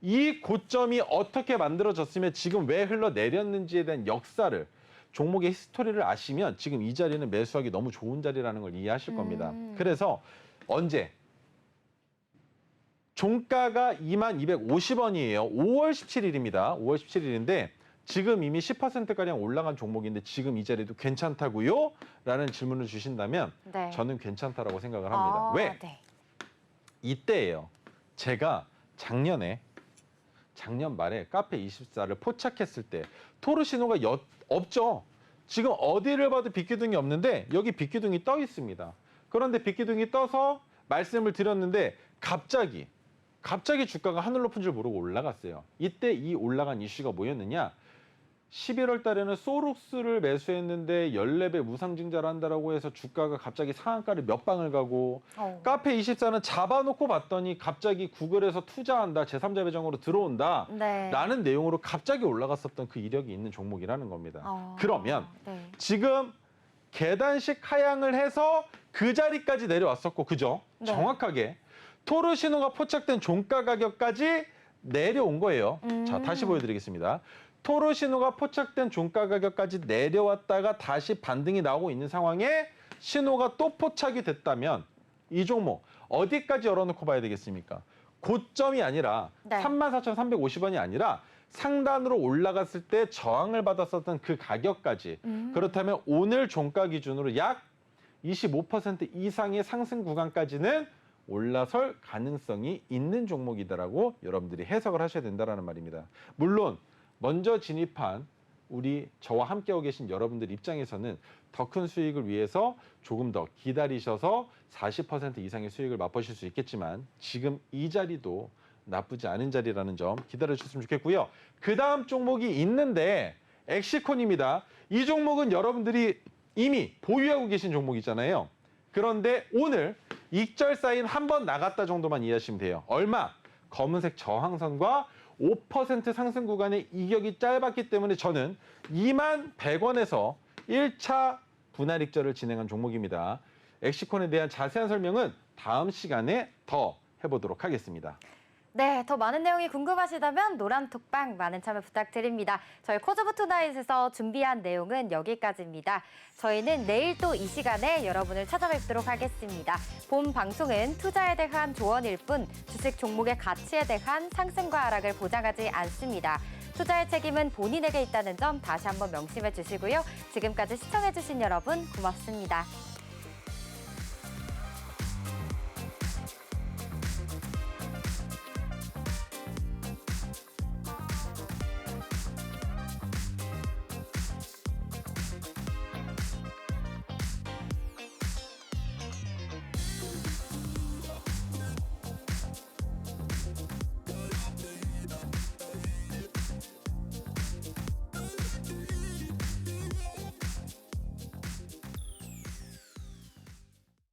이 고점이 어떻게 만들어졌으면 지금 왜 흘러내렸는지에 대한 역사를 종목의 히스토리를 아시면 지금 이 자리는 매수하기 너무 좋은 자리라는 걸 이해하실 겁니다. 그래서 언제? 종가가 2250원이에요. 5월 17일입니다. 5월 17일인데 지금 이미 10%가량 올라간 종목인데 지금 이 자리도 괜찮다고요? 라는 질문을 주신다면 네. 저는 괜찮다라고 생각을 합니다. 왜? 네. 이때예요. 제가 작년 말에 카페24를 포착했을 때 토르시노가 없죠. 지금 어디를 봐도 빗기둥이 없는데 여기 빗기둥이 떠 있습니다. 그런데 빗기둥이 떠서 말씀을 드렸는데 갑자기 주가가 하늘 높은 줄 모르고 올라갔어요. 이때 이 올라간 이슈가 뭐였느냐? 11월 달에는 소록스를 매수했는데 14배 무상증자를 한다라고 해서 주가가 갑자기 상한가를 몇 방을 가고 카페24는 잡아놓고 봤더니 갑자기 구글에서 투자한다, 제3자 배정으로 들어온다 네. 라는 내용으로 갑자기 올라갔었던 그 이력이 있는 종목이라는 겁니다. 그러면 네. 지금 계단식 하향을 해서 그 자리까지 내려왔었고, 그죠? 네. 정확하게 토르시노가 포착된 종가 가격까지 내려온 거예요. 자, 다시 보여드리겠습니다. 토르시노가 포착된 종가 가격까지 내려왔다가 다시 반등이 나오고 있는 상황에 신호가 또 포착이 됐다면 이 종목 어디까지 열어놓고 봐야 되겠습니까? 고점이 아니라 네. 34,350원이 아니라 상단으로 올라갔을 때 저항을 받았었던 그 가격까지 그렇다면 오늘 종가 기준으로 약 25% 이상의 상승 구간까지는 올라설 가능성이 있는 종목이다라고 여러분들이 해석을 하셔야 된다는 말입니다. 물론 먼저 진입한 저와 함께하고 계신 여러분들 입장에서는 더 큰 수익을 위해서 조금 더 기다리셔서 40% 이상의 수익을 맛보실 수 있겠지만 지금 이 자리도 나쁘지 않은 자리라는 점 기다려주셨으면 좋겠고요. 그 다음 종목이 있는데 엑시콘입니다. 이 종목은 여러분들이 이미 보유하고 계신 종목이잖아요. 그런데 오늘 익절 사인 한 번 나갔다 정도만 이해하시면 돼요. 얼마? 검은색 저항선과 5% 상승 구간의 이격이 짧았기 때문에 저는 21,100원에서 1차 분할 익절을 진행한 종목입니다. 엑시콘에 대한 자세한 설명은 다음 시간에 더 해보도록 하겠습니다. 네, 더 많은 내용이 궁금하시다면 노란 톡방 많은 참여 부탁드립니다. 저희 코즈부 투나잇에서 준비한 내용은 여기까지입니다. 저희는 내일 또 이 시간에 여러분을 찾아뵙도록 하겠습니다. 본 방송은 투자에 대한 조언일 뿐 주식 종목의 가치에 대한 상승과 하락을 보장하지 않습니다. 투자의 책임은 본인에게 있다는 점 다시 한번 명심해 주시고요. 지금까지 시청해 주신 여러분 고맙습니다.